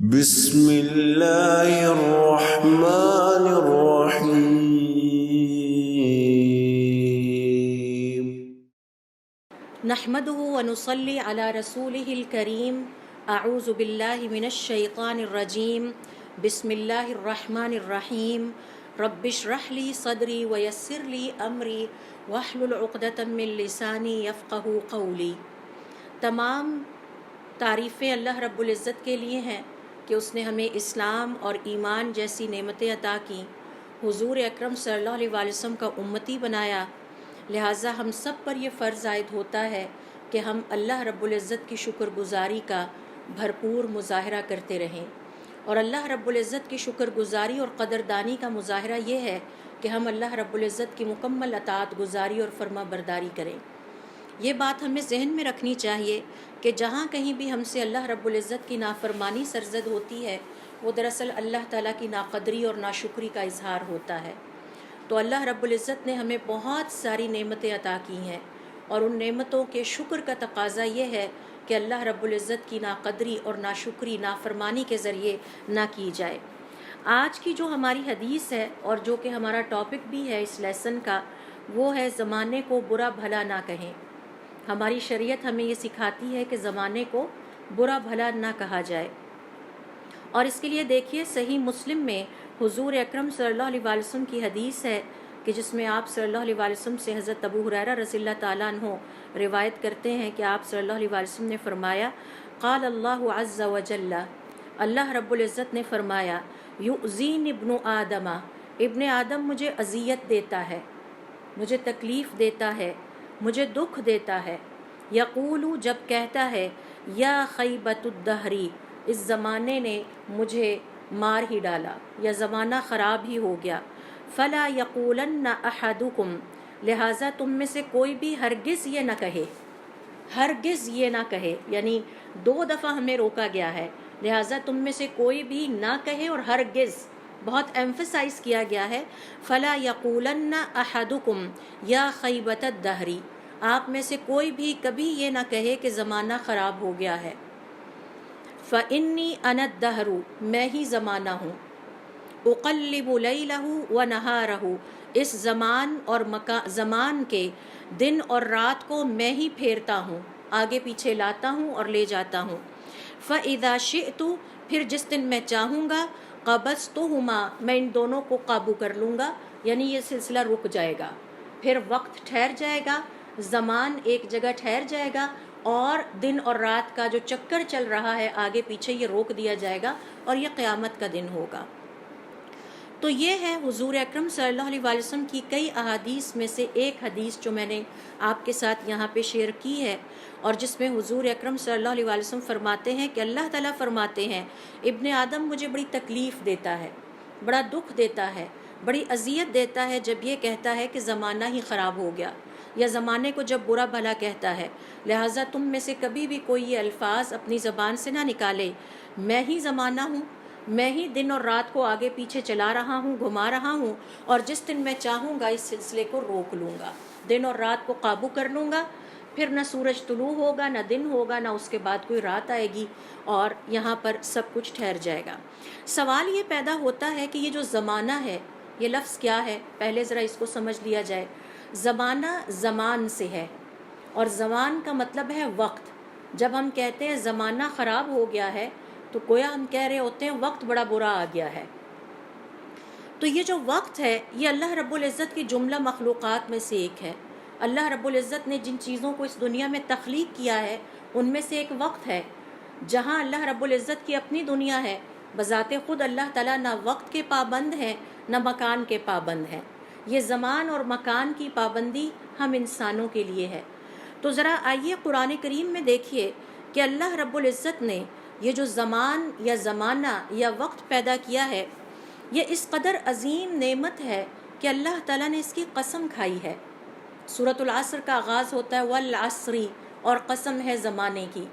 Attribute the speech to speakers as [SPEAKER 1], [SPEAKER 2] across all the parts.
[SPEAKER 1] بسم اللہ الرحمن الرحیم
[SPEAKER 2] نحمده ونصلي على رسوله الكريم اعوذ باللہ من الشیطان الرجیم بسم اللہ الرحمن الرحیم رب اشرح لي صدری ويسر لي امری واحلل عقدۃ من لسانی یفقہوا قولی۔ تمام تعریفیں اللہ رب العزت کے لیے ہیں کہ اس نے ہمیں اسلام اور ایمان جیسی نعمتیں عطا کیں، حضور اکرم صلی اللہ علیہ وسلم کا امتی بنایا۔ لہٰذا ہم سب پر یہ فرض عائد ہوتا ہے کہ ہم اللہ رب العزت کی شکر گزاری کا بھرپور مظاہرہ کرتے رہیں، اور اللہ رب العزت کی شکر گزاری اور قدردانی کا مظاہرہ یہ ہے کہ ہم اللہ رب العزت کی مکمل اطاعت گزاری اور فرما برداری کریں۔ یہ بات ہمیں ذہن میں رکھنی چاہیے کہ جہاں کہیں بھی ہم سے اللہ رب العزت کی نافرمانی سرزد ہوتی ہے، وہ دراصل اللہ تعالیٰ کی ناقدری اور ناشکری کا اظہار ہوتا ہے۔ تو اللہ رب العزت نے ہمیں بہت ساری نعمتیں عطا کی ہیں، اور ان نعمتوں کے شکر کا تقاضا یہ ہے کہ اللہ رب العزت کی ناقدری اور ناشکری نافرمانی کے ذریعے نہ کی جائے۔ آج کی جو ہماری حدیث ہے اور جو کہ ہمارا ٹاپک بھی ہے اس لیسن کا، وہ ہے زمانے کو برا بھلا نہ کہیں۔ ہماری شریعت ہمیں یہ سکھاتی ہے کہ زمانے کو برا بھلا نہ کہا جائے، اور اس کے لیے دیکھیے صحیح مسلم میں حضور اکرم صلی اللہ علیہ وسلم کی حدیث ہے کہ جس میں آپ صلی اللہ علیہ وسلم سے حضرت ابو ہریرہ رضی اللہ تعالیٰ عنہ روایت کرتے ہیں کہ آپ صلی اللہ علیہ وسلم نے فرمایا، قال اللہ عز وجل، اللہ رب العزت نے فرمایا، یؤذین ابن آدم، ابن آدم مجھے اذیت دیتا ہے، مجھے تکلیف دیتا ہے، مجھے دکھ دیتا ہے۔ یقول، جب کہتا ہے، یا خیبۃ الدہری، اس زمانے نے مجھے مار ہی ڈالا یا زمانہ خراب ہی ہو گیا۔ فلا یقولن احدکم، لہٰذا تم میں سے کوئی بھی ہرگز یہ نہ کہے، ہرگز یہ نہ کہے، یعنی 2 دفعہ ہمیں روکا گیا ہے، لہٰذا تم میں سے کوئی بھی نہ کہے، اور ہرگز بہت ایمفسائز کیا گیا ہے۔ فلا یقولن احدکم یا خیبۃ الدہری، آپ میں سے کوئی بھی کبھی یہ نہ کہے کہ زمانہ خراب ہو گیا ہے۔ فإنی انا الدہر، میں ہی زمانہ ہوں۔ اقلب لیلہ ونہارہ، اس زمان اور زمان کے دن اور رات کو میں ہی پھیرتا ہوں، آگے پیچھے لاتا ہوں اور لے جاتا ہوں۔ فإذا شئت، پھر جس دن میں چاہوں گا، قبضتہما، میں ان دونوں کو قابو کر لوں گا، یعنی یہ سلسلہ رک جائے گا، پھر وقت ٹھہر جائے گا، زمان ایک جگہ ٹھہر جائے گا، اور دن اور رات کا جو چکر چل رہا ہے آگے پیچھے یہ روک دیا جائے گا، اور یہ قیامت کا دن ہوگا۔ تو یہ ہے حضور اکرم صلی اللہ علیہ وسلم کی کئی احادیث میں سے ایک حدیث جو میں نے آپ کے ساتھ یہاں پہ شیئر کی ہے، اور جس میں حضور اکرم صلی اللہ علیہ وسلم فرماتے ہیں کہ اللہ تعالیٰ فرماتے ہیں، ابن آدم مجھے بڑی تکلیف دیتا ہے، بڑا دکھ دیتا ہے، بڑی اذیت دیتا ہے جب یہ کہتا ہے کہ زمانہ ہی خراب ہو گیا، یا زمانے کو جب برا بھلا کہتا ہے۔ لہٰذا تم میں سے کبھی بھی کوئی یہ الفاظ اپنی زبان سے نہ نکالے، میں ہی زمانہ ہوں، میں ہی دن اور رات کو آگے پیچھے چلا رہا ہوں، گھما رہا ہوں، اور جس دن میں چاہوں گا اس سلسلے کو روک لوں گا، دن اور رات کو قابو کر لوں گا، پھر نہ سورج طلوع ہوگا، نہ دن ہوگا، نہ اس کے بعد کوئی رات آئے گی، اور یہاں پر سب کچھ ٹھہر جائے گا۔ سوال یہ پیدا ہوتا ہے کہ یہ جو زمانہ ہے، یہ لفظ کیا ہے؟ پہلے ذرا اس کو سمجھ لیا جائے۔ زمانہ زمان سے ہے، اور زمان کا مطلب ہے وقت۔ جب ہم کہتے ہیں زمانہ خراب ہو گیا ہے، تو گویا ہم کہہ رہے ہوتے ہیں وقت بڑا برا آ گیا ہے۔ تو یہ جو وقت ہے، یہ اللہ رب العزت کی جملہ مخلوقات میں سے ایک ہے۔ اللہ رب العزت نے جن چیزوں کو اس دنیا میں تخلیق کیا ہے، ان میں سے ایک وقت ہے۔ جہاں اللہ رب العزت کی اپنی دنیا ہے، بذات خود اللہ تعالیٰ نہ وقت کے پابند ہیں، نہ مکان کے پابند ہیں۔ یہ زمان اور مکان کی پابندی ہم انسانوں کے لیے ہے۔ تو ذرا آئیے قرآن کریم میں دیکھیے کہ اللہ رب العزت نے یہ جو زمان یا زمانہ یا وقت پیدا کیا ہے، یہ اس قدر عظیم نعمت ہے کہ اللہ تعالیٰ نے اس کی قسم کھائی ہے۔ سورۃ العصر کا آغاز ہوتا ہے والعصر، اور قسم ہے زمانے کی۔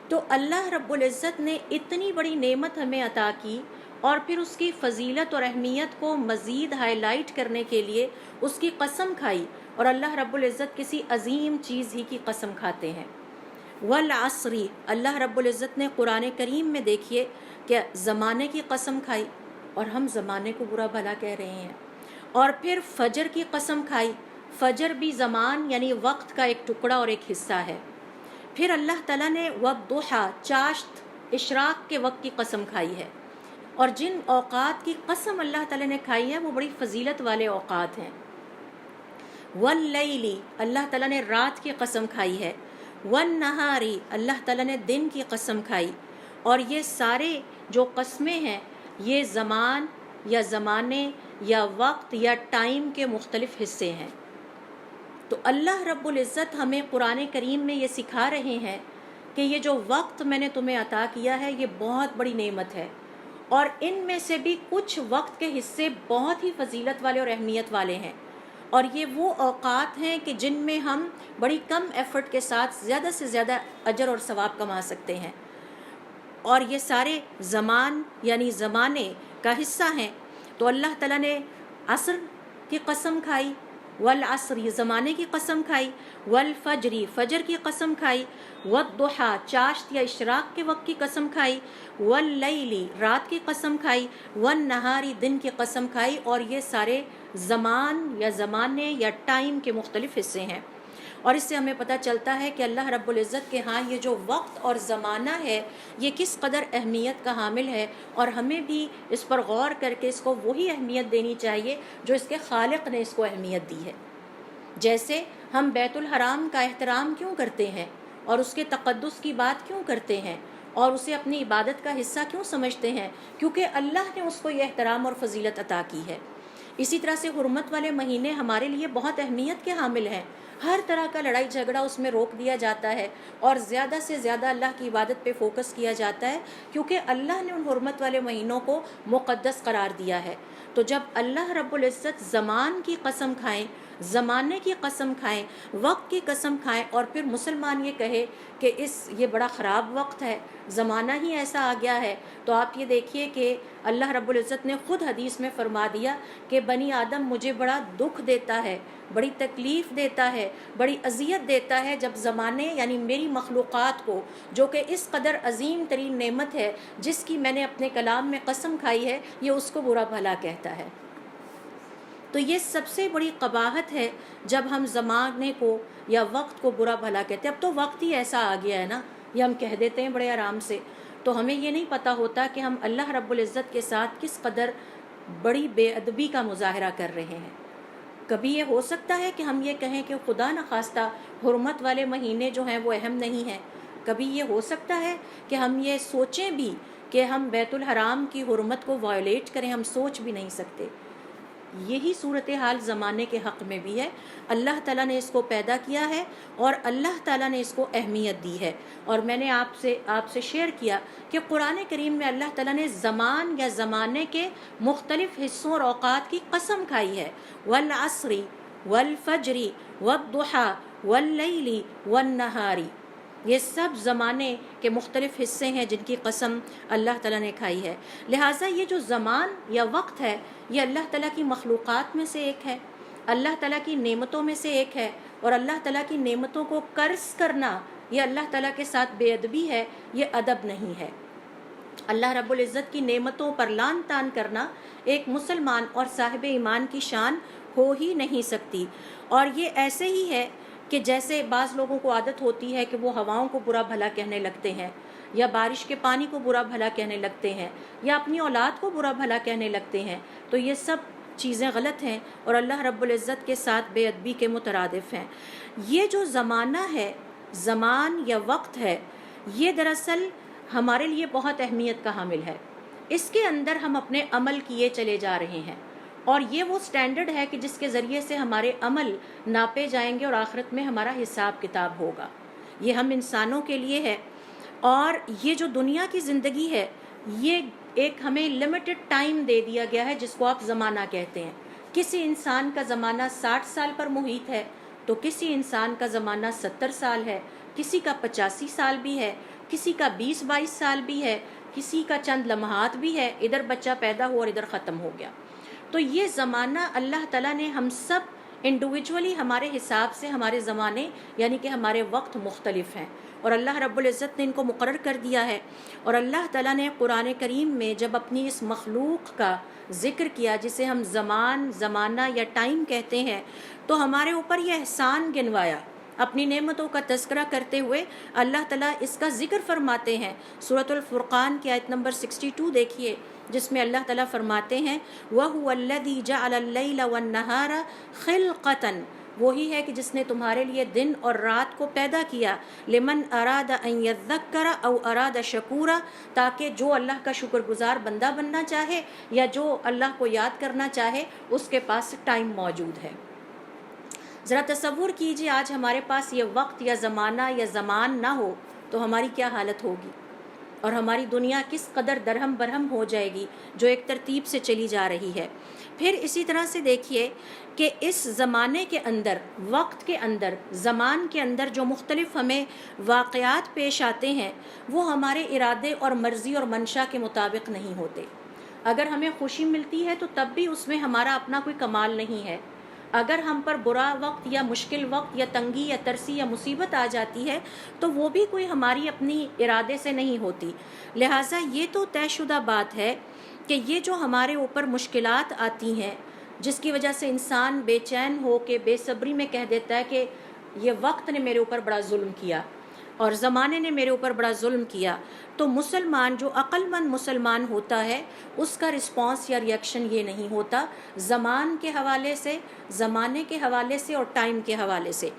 [SPEAKER 2] تو اللہ رب العزت نے اتنی بڑی نعمت ہمیں عطا کی، اور پھر اس کی فضیلت اور اہمیت کو مزید ہائی لائٹ کرنے کے لیے اس کی قسم کھائی، اور اللہ رب العزت کسی عظیم چیز ہی کی قسم کھاتے ہیں۔ والعصری، اللہ رب العزت نے قرآن کریم میں دیکھیے کہ زمانے کی قسم کھائی اور ہم زمانے کو برا بھلا کہہ رہے ہیں، اور پھر فجر کی قسم کھائی، فجر بھی زمان یعنی وقت کا ایک ٹکڑا اور ایک حصہ ہے۔ پھر اللہ تعالیٰ نے والضحیٰ، چاشت اشراق کے وقت کی قسم کھائی ہے، اور جن اوقات کی قسم اللہ تعالیٰ نے کھائی ہے وہ بڑی فضیلت والے اوقات ہیں۔ واللیلی، اللہ تعالیٰ نے رات کی قسم کھائی ہے۔ والنہاری، اللہ تعالیٰ نے دن کی قسم کھائی، اور یہ سارے جو قسمیں ہیں یہ زمان یا زمانے یا وقت یا ٹائم کے مختلف حصے ہیں۔ تو اللہ رب العزت ہمیں قرآن کریم میں یہ سکھا رہے ہیں کہ یہ جو وقت میں نے تمہیں عطا کیا ہے یہ بہت بڑی نعمت ہے، اور ان میں سے بھی کچھ وقت کے حصے بہت ہی فضیلت والے اور اہمیت والے ہیں، اور یہ وہ اوقات ہیں کہ جن میں ہم بڑی کم ایفرٹ کے ساتھ زیادہ سے زیادہ اجر اور ثواب کما سکتے ہیں، اور یہ سارے زمان یعنی زمانے کا حصہ ہیں۔ تو اللہ تعالیٰ نے عصر کی قسم کھائی، والعصر، یہ زمانے کی قسم کھائی، والفجری، فجر کی قسم کھائی، والضحیٰ، چاشت یا اشراق کے وقت کی قسم کھائی، واللیلی، رات کی قسم کھائی، والنہاری، دن کی قسم کھائی، اور یہ سارے زمان یا زمانے یا ٹائم کے مختلف حصے ہیں۔ اور اس سے ہمیں پتہ چلتا ہے کہ اللہ رب العزت کے ہاں یہ جو وقت اور زمانہ ہے یہ کس قدر اہمیت کا حامل ہے، اور ہمیں بھی اس پر غور کر کے اس کو وہی اہمیت دینی چاہیے جو اس کے خالق نے اس کو اہمیت دی ہے۔ جیسے ہم بیت الحرام کا احترام کیوں کرتے ہیں اور اس کے تقدس کی بات کیوں کرتے ہیں اور اسے اپنی عبادت کا حصہ کیوں سمجھتے ہیں، کیونکہ اللہ نے اس کو یہ احترام اور فضیلت عطا کی ہے۔ اسی طرح سے حرمت والے مہینے ہمارے لیے بہت اہمیت کے حامل ہیں، ہر طرح کا لڑائی جھگڑا اس میں روک دیا جاتا ہے، اور زیادہ سے زیادہ اللہ کی عبادت پہ فوکس کیا جاتا ہے، کیونکہ اللہ نے ان حرمت والے مہینوں کو مقدس قرار دیا ہے۔ تو جب اللہ رب العزت زمان کی قسم کھائیں، زمانے کی قسم کھائیں، وقت کی قسم کھائیں، اور پھر مسلمان یہ کہے کہ یہ بڑا خراب وقت ہے، زمانہ ہی ایسا آ گیا ہے، تو آپ یہ دیکھیے کہ اللہ رب العزت نے خود حدیث میں فرما دیا کہ بنی آدم مجھے بڑا دکھ دیتا ہے، بڑی تکلیف دیتا ہے، بڑی اذیت دیتا ہے جب زمانے یعنی میری مخلوقات کو، جو کہ اس قدر عظیم ترین نعمت ہے جس کی میں نے اپنے کلام میں قسم کھائی ہے، یہ اس کو برا بھلا کہتا ہے۔ تو یہ سب سے بڑی قباحت ہے جب ہم زمانے کو یا وقت کو برا بھلا کہتے ہیں۔ اب تو وقت ہی ایسا آ گیا ہے نا، یہ ہم کہہ دیتے ہیں بڑے آرام سے، تو ہمیں یہ نہیں پتہ ہوتا کہ ہم اللہ رب العزت کے ساتھ کس قدر بڑی بے ادبی کا مظاہرہ کر رہے ہیں۔ کبھی یہ ہو سکتا ہے کہ ہم یہ کہیں کہ خدا نخواستہ حرمت والے مہینے جو ہیں وہ اہم نہیں ہیں، کبھی یہ ہو سکتا ہے کہ ہم یہ سوچیں بھی کہ ہم بیت الحرام کی حرمت کو وائلیٹ کریں، ہم سوچ بھی نہیں سکتے۔ یہی صورتحال زمانے کے حق میں بھی ہے۔ اللہ تعالیٰ نے اس کو پیدا کیا ہے اور اللہ تعالیٰ نے اس کو اہمیت دی ہے، اور میں نے آپ سے شیئر کیا کہ قرآن کریم میں اللہ تعالیٰ نے زمان یا زمانے کے مختلف حصوں اور اوقات کی قسم کھائی ہے، والعصر والفجر والضحیٰ واللیل والنہار، یہ سب زمانے کے مختلف حصے ہیں جن کی قسم اللہ تعالیٰ نے کھائی ہے۔ لہٰذا یہ جو زمان یا وقت ہے یہ اللہ تعالیٰ کی مخلوقات میں سے ایک ہے، اللہ تعالیٰ کی نعمتوں میں سے ایک ہے، اور اللہ تعالیٰ کی نعمتوں کو قرض کرنا یہ اللہ تعالیٰ کے ساتھ بے ادبی ہے، یہ ادب نہیں ہے۔ اللہ رب العزت کی نعمتوں پر لان تان کرنا ایک مسلمان اور صاحب ایمان کی شان ہو ہی نہیں سکتی۔ اور یہ ایسے ہی ہے کہ جیسے بعض لوگوں کو عادت ہوتی ہے کہ وہ ہواؤں کو برا بھلا کہنے لگتے ہیں، یا بارش کے پانی کو برا بھلا کہنے لگتے ہیں، یا اپنی اولاد کو برا بھلا کہنے لگتے ہیں، تو یہ سب چیزیں غلط ہیں اور اللہ رب العزت کے ساتھ بے ادبی کے مترادف ہیں۔ یہ جو زمانہ ہے، زمان یا وقت ہے، یہ دراصل ہمارے لیے بہت اہمیت کا حامل ہے۔ اس کے اندر ہم اپنے عمل کیے چلے جا رہے ہیں، اور یہ وہ سٹینڈرڈ ہے کہ جس کے ذریعے سے ہمارے عمل ناپے جائیں گے اور آخرت میں ہمارا حساب کتاب ہوگا۔ یہ ہم انسانوں کے لیے ہے، اور یہ جو دنیا کی زندگی ہے یہ ایک ہمیں لمیٹڈ ٹائم دے دیا گیا ہے جس کو آپ زمانہ کہتے ہیں۔ کسی انسان کا زمانہ 60 سال پر محیط ہے تو کسی انسان کا زمانہ 70 سال ہے، کسی کا 85 سال بھی ہے، کسی کا 20-22 سال بھی ہے، کسی کا چند لمحات بھی ہے، ادھر بچہ پیدا ہوا اور ادھر ختم ہو گیا۔ تو یہ زمانہ اللہ تعالیٰ نے ہم سب انڈیویجولی ہمارے حساب سے ہمارے زمانے یعنی کہ ہمارے وقت مختلف ہیں، اور اللہ رب العزت نے ان کو مقرر کر دیا ہے۔ اور اللہ تعالیٰ نے قرآن کریم میں جب اپنی اس مخلوق کا ذکر کیا جسے ہم زمان، زمانہ یا ٹائم کہتے ہیں، تو ہمارے اوپر یہ احسان گنوایا۔ اپنی نعمتوں کا تذکرہ کرتے ہوئے اللہ تعالیٰ اس کا ذکر فرماتے ہیں۔ سورۃ الفرقان کی آیت نمبر 62 دیکھیے، جس میں اللہ تعالیٰ فرماتے ہیں وَهُوَ الَّذِي جَعَلَ اللَّيْلَ وَالنَّهَارَ خِلْقَةً، وہی ہے کہ جس نے تمہارے لیے دن اور رات کو پیدا کیا، لمن اراد ان یذکر او اراد شکورا، تاکہ جو اللہ کا شکر گزار بندہ بننا چاہے یا جو اللہ کو یاد کرنا چاہے اس کے پاس ٹائم موجود ہے۔ ذرا تصور کیجئے آج ہمارے پاس یہ وقت یا زمانہ یا زمان نہ ہو تو ہماری کیا حالت ہوگی، اور ہماری دنیا کس قدر درہم برہم ہو جائے گی جو ایک ترتیب سے چلی جا رہی ہے۔ پھر اسی طرح سے دیکھیے کہ اس زمانے کے اندر، وقت کے اندر، زمان کے اندر جو مختلف ہمیں واقعات پیش آتے ہیں وہ ہمارے ارادے اور مرضی اور منشا کے مطابق نہیں ہوتے۔ اگر ہمیں خوشی ملتی ہے تو تب بھی اس میں ہمارا اپنا کوئی کمال نہیں ہے۔ اگر ہم پر برا وقت یا مشکل وقت یا تنگی یا ترسی یا مصیبت آ جاتی ہے تو وہ بھی کوئی ہماری اپنی ارادے سے نہیں ہوتی۔ لہٰذا یہ تو طے شدہ بات ہے کہ یہ جو ہمارے اوپر مشکلات آتی ہیں جس کی وجہ سے انسان بے چین ہو کے بے صبری میں کہہ دیتا ہے کہ یہ وقت نے میرے اوپر بڑا ظلم کیا اور زمانے نے میرے اوپر بڑا ظلم کیا، تو مسلمان جو عقل مند مسلمان ہوتا ہے اس کا رسپانس یا ریئیکشن یہ نہیں ہوتا زمان کے حوالے سے، زمانے کے حوالے سے اور ٹائم کے حوالے سے۔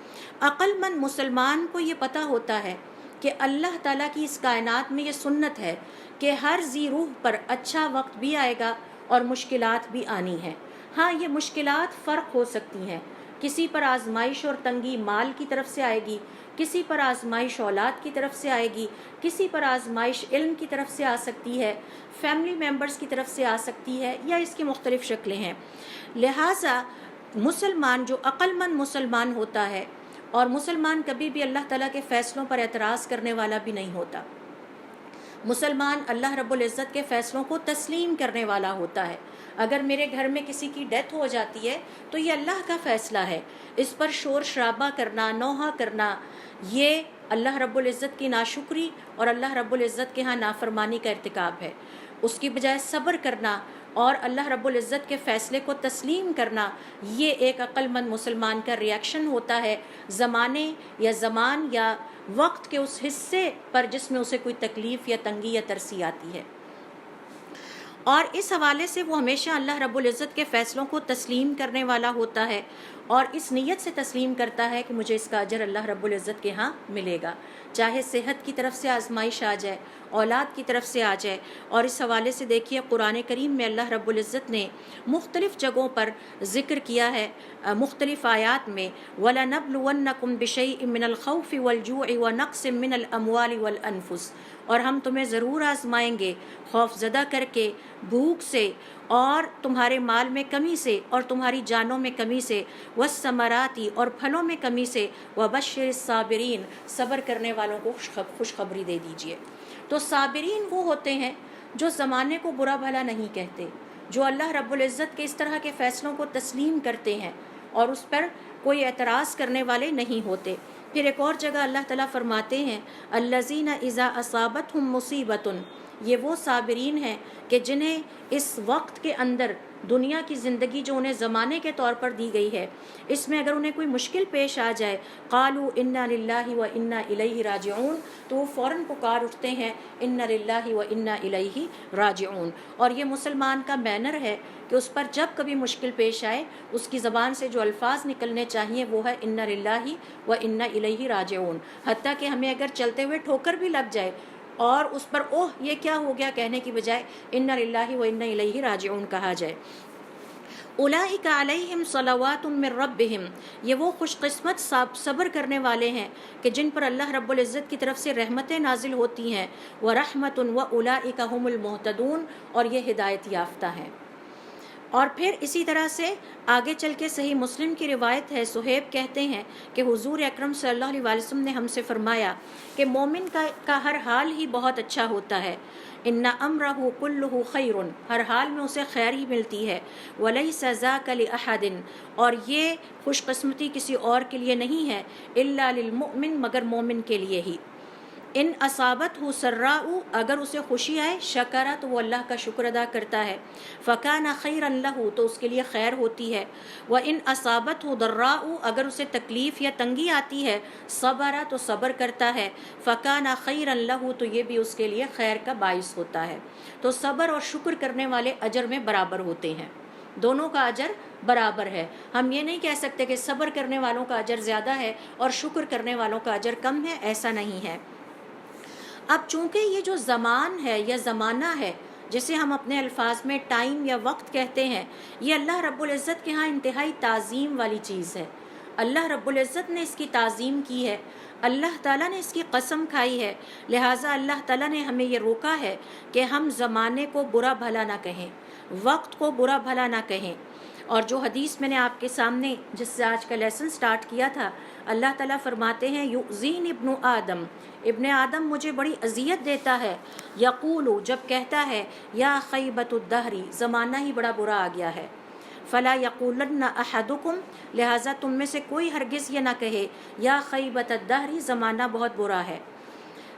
[SPEAKER 2] عقل مند مسلمان کو یہ پتہ ہوتا ہے کہ اللہ تعالیٰ کی اس کائنات میں یہ سنت ہے کہ ہر ذی روح پر اچھا وقت بھی آئے گا اور مشکلات بھی آنی ہیں۔ ہاں یہ مشکلات فرق ہو سکتی ہیں، کسی پر آزمائش اور تنگی مال کی طرف سے آئے گی، کسی پر آزمائش اولاد کی طرف سے آئے گی، کسی پر آزمائش علم کی طرف سے آ سکتی ہے، فیملی ممبرز کی طرف سے آ سکتی ہے، یا اس کی مختلف شکلیں ہیں۔ لہٰذا مسلمان جو عقل مند مسلمان ہوتا ہے، اور مسلمان کبھی بھی اللہ تعالیٰ کے فیصلوں پر اعتراض کرنے والا بھی نہیں ہوتا، مسلمان اللہ رب العزت کے فیصلوں کو تسلیم کرنے والا ہوتا ہے۔ اگر میرے گھر میں کسی کی ڈیتھ ہو جاتی ہے تو یہ اللہ کا فیصلہ ہے، اس پر شور شرابہ کرنا، نوحہ کرنا، یہ اللہ رب العزت کی ناشکری اور اللہ رب العزت کے ہاں نافرمانی کا ارتکاب ہے۔ اس کی بجائے صبر کرنا اور اللہ رب العزت کے فیصلے کو تسلیم کرنا، یہ ایک عقل مند مسلمان کا ریئیکشن ہوتا ہے زمانے یا زمان یا وقت کے اس حصے پر جس میں اسے کوئی تکلیف یا تنگی یا ترسی آتی ہے۔ اور اس حوالے سے وہ ہمیشہ اللہ رب العزت کے فیصلوں کو تسلیم کرنے والا ہوتا ہے اور اس نیت سے تسلیم کرتا ہے کہ مجھے اس کا اجر اللہ رب العزت کے ہاں ملے گا، چاہے صحت کی طرف سے آزمائش آ جائے، اولاد کی طرف سے آ جائے۔ اور اس حوالے سے دیکھیے قرآن کریم میں اللہ رب العزت نے مختلف جگہوں پر ذکر کیا ہے، مختلف آیات میں وَلَنَبْلُوَنَّكُمْ بِشَيْءٍ مِّنَ الْخَوْفِ وَالْجُوعِ وَنَقْصٍ مِّنَ الْأَمْوَالِ وَالْأَنفُسِ، اور ہم تمہیں ضرور آزمائیں گے خوف زدہ کر کے، بھوک سے، اور تمہارے مال میں کمی سے اور تمہاری جانوں میں کمی سے، والثمراتی، اور پھلوں میں کمی سے، وبشر الصابرین، صبر کرنے والوں کو خوشخبری دے دیجئے۔ تو صابرین وہ ہوتے ہیں جو زمانے کو برا بھلا نہیں کہتے، جو اللہ رب العزت کے اس طرح کے فیصلوں کو تسلیم کرتے ہیں اور اس پر کوئی اعتراض کرنے والے نہیں ہوتے۔ پھر ایک اور جگہ اللہ تعالیٰ فرماتے ہیں الذین اذا اصابتہم مصیبۃ، یہ وہ صابرین ہیں کہ جنہیں اس وقت کے اندر دنیا کی زندگی جو انہیں زمانے کے طور پر دی گئی ہے، اس میں اگر انہیں کوئی مشکل پیش آ جائے، قالوا انا للہ و انا الیہ راجعون، تو وہ فوراً پکار اٹھتے ہیں انا للہ و انا الیہ راجعون۔ اور یہ مسلمان کا مینر ہے کہ اس پر جب کبھی مشکل پیش آئے اس کی زبان سے جو الفاظ نکلنے چاہیے وہ ہے انا للہ و انا الیہ راجعون، حتیٰ کہ ہمیں اگر چلتے ہوئے ٹھوکر بھی لگ جائے اور اس پر اوہ یہ کیا ہو گیا کہنے کی بجائے انا للہ و انا الیہ راجعون کہا جائے۔ اولئک علیہم صلوات من ربہم، یہ وہ خوش قسمت صبر کرنے والے ہیں کہ جن پر اللہ رب العزت کی طرف سے رحمتیں نازل ہوتی ہیں، ورحمۃ واولئک هم المہتدون، اور یہ ہدایت یافتہ ہیں۔ اور پھر اسی طرح سے آگے چل کے صحیح مسلم کی روایت ہے، صہیب کہتے ہیں کہ حضور اکرم صلی اللہ علیہ وسلم نے ہم سے فرمایا کہ مومن کا ہر حال ہی بہت اچھا ہوتا ہے، ان امرہ کلہ خیر، ہر حال میں اسے خیر ہی ملتی ہے، ولیس ذاک لأحد، اور یہ خوش قسمتی کسی اور کے لیے نہیں ہے، الا للمؤمن، مگر مومن کے لیے ہی۔ ان اصابت ہو سراء، اگر اسے خوشی آئے، شکرا، تو وہ اللہ کا شکر ادا کرتا ہے، فکان خیرا لہ، تو اس کے لیے خیر ہوتی ہے، وان اصابت ہو ضراء، اگر اسے تکلیف یا تنگی آتی ہے، صبر، تو صبر کرتا ہے، فکان خیرا لہ، تو یہ بھی اس کے لیے خیر کا باعث ہوتا ہے۔ تو صبر اور شکر کرنے والے اجر میں برابر ہوتے ہیں، دونوں کا اجر برابر ہے۔ ہم یہ نہیں کہہ سکتے کہ صبر کرنے والوں کا اجر زیادہ ہے اور شکر کرنے والوں کا اجر کم ہے، ایسا نہیں ہے۔ اب چونکہ یہ جو زمان ہے یا زمانہ ہے، جسے ہم اپنے الفاظ میں ٹائم یا وقت کہتے ہیں، یہ اللہ رب العزت کے ہاں انتہائی تعظیم والی چیز ہے۔ اللہ رب العزت نے اس کی تعظیم کی ہے، اللہ تعالیٰ نے اس کی قسم کھائی ہے، لہٰذا اللہ تعالیٰ نے ہمیں یہ روکا ہے کہ ہم زمانے کو برا بھلا نہ کہیں، وقت کو برا بھلا نہ کہیں۔ اور جو حدیث میں نے آپ کے سامنے جس سے آج کا لیسن سٹارٹ کیا تھا، اللہ تعالیٰ فرماتے ہیں یؤذین ابن آدم، ابن آدم مجھے بڑی اذیت دیتا ہے، یقول، جب کہتا ہے یا خیبت الدہر، زمانہ ہی بڑا برا آ گیا ہے، فلا یقولن احدکم، لہٰذا تم میں سے کوئی ہرگز یہ نہ کہے یا خیبت الدہر، زمانہ بہت برا ہے،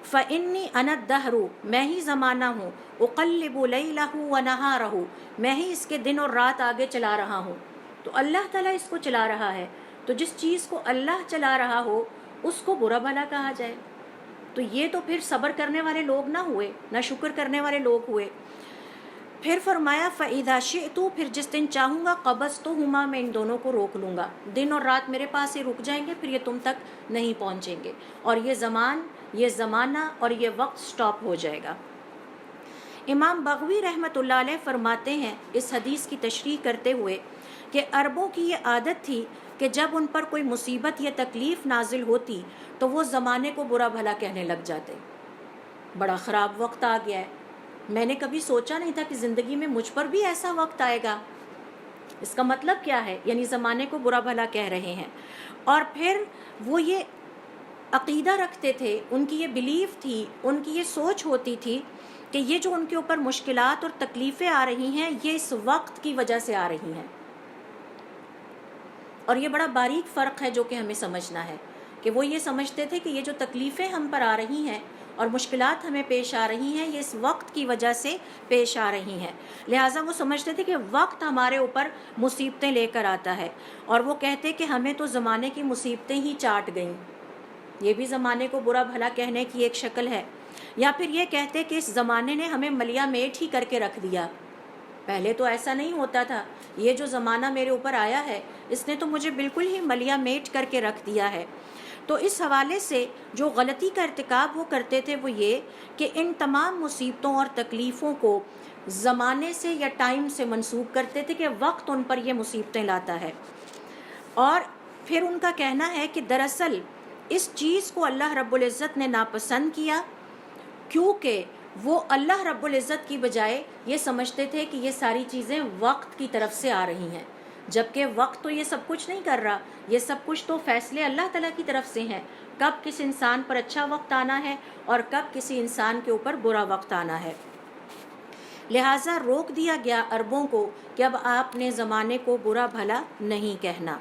[SPEAKER 2] فإنی انا الدہر، میں ہی زمانہ ہوں، اقلب لیلہ ونہارہ، میں ہی اس کے دن اور رات آگے چلا رہا ہوں۔ تو اللہ تعالیٰ اس کو چلا رہا ہے، تو جس چیز کو اللہ چلا رہا ہو اس کو برا بھلا کہا جائے، تو یہ تو پھر صبر کرنے والے لوگ نہ ہوئے، نہ شکر کرنے والے لوگ ہوئے۔ پھر فرمایا فَإِذَا شِئْتُ، پھر جس دن چاہوں گا، قبضتُہما، میں ان دونوں کو روک لوں گا، دن اور رات میرے پاس ہی رک جائیں گے، پھر یہ تم تک نہیں پہنچیں گے، اور یہ زمانہ اور یہ وقت سٹاپ ہو جائے گا۔ امام بغوی رحمۃ اللہ علیہ فرماتے ہیں اس حدیث کی تشریح کرتے ہوئے کہ عربوں کی یہ عادت تھی کہ جب ان پر کوئی مصیبت یا تکلیف نازل ہوتی تو وہ زمانے کو برا بھلا کہنے لگ جاتے، بڑا خراب وقت آ گیا ہے، میں نے کبھی سوچا نہیں تھا کہ زندگی میں مجھ پر بھی ایسا وقت آئے گا۔ اس کا مطلب کیا ہے؟ یعنی زمانے کو برا بھلا کہہ رہے ہیں۔ اور پھر وہ یہ عقیدہ رکھتے تھے، ان کی یہ بلیف تھی، ان کی یہ سوچ ہوتی تھی کہ یہ جو ان کے اوپر مشکلات اور تکلیفیں آ رہی ہیں، یہ اس وقت کی وجہ سے آ رہی ہیں۔ اور یہ بڑا باریک فرق ہے جو کہ ہمیں سمجھنا ہے، کہ وہ یہ سمجھتے تھے کہ یہ جو تکلیفیں ہم پر آ رہی ہیں اور مشکلات ہمیں پیش آ رہی ہیں، یہ اس وقت کی وجہ سے پیش آ رہی ہیں، لہٰذا وہ سمجھتے تھے کہ وقت ہمارے اوپر مصیبتیں لے کر آتا ہے، اور وہ کہتے کہ ہمیں تو زمانے کی مصیبتیں ہی چاٹ گئیں۔ یہ بھی زمانے کو برا بھلا کہنے کی ایک شکل ہے۔ یا پھر یہ کہتے کہ اس زمانے نے ہمیں ملیا میٹ ہی کر کے رکھ دیا، پہلے تو ایسا نہیں ہوتا تھا، یہ جو زمانہ میرے اوپر آیا ہے اس نے تو مجھے بالکل ہی ملیا میٹ کر کے رکھ دیا ہے۔ تو اس حوالے سے جو غلطی کا ارتکاب وہ کرتے تھے وہ یہ کہ ان تمام مصیبتوں اور تکلیفوں کو زمانے سے یا ٹائم سے منسوب کرتے تھے کہ وقت ان پر یہ مصیبتیں لاتا ہے، اور پھر ان کا کہنا ہے کہ دراصل اس چیز کو اللہ رب العزت نے ناپسند کیا، کیونکہ وہ اللہ رب العزت کی بجائے یہ سمجھتے تھے کہ یہ ساری چیزیں وقت کی طرف سے آ رہی ہیں، جبکہ وقت تو یہ سب کچھ نہیں کر رہا، یہ سب کچھ تو فیصلے اللہ تعالیٰ کی طرف سے ہیں، کب کس انسان پر اچھا وقت آنا ہے اور کب کسی انسان کے اوپر برا وقت آنا ہے۔ لہٰذا روک دیا گیا عربوں کو کہ اب آپ نے زمانے کو برا بھلا نہیں کہنا۔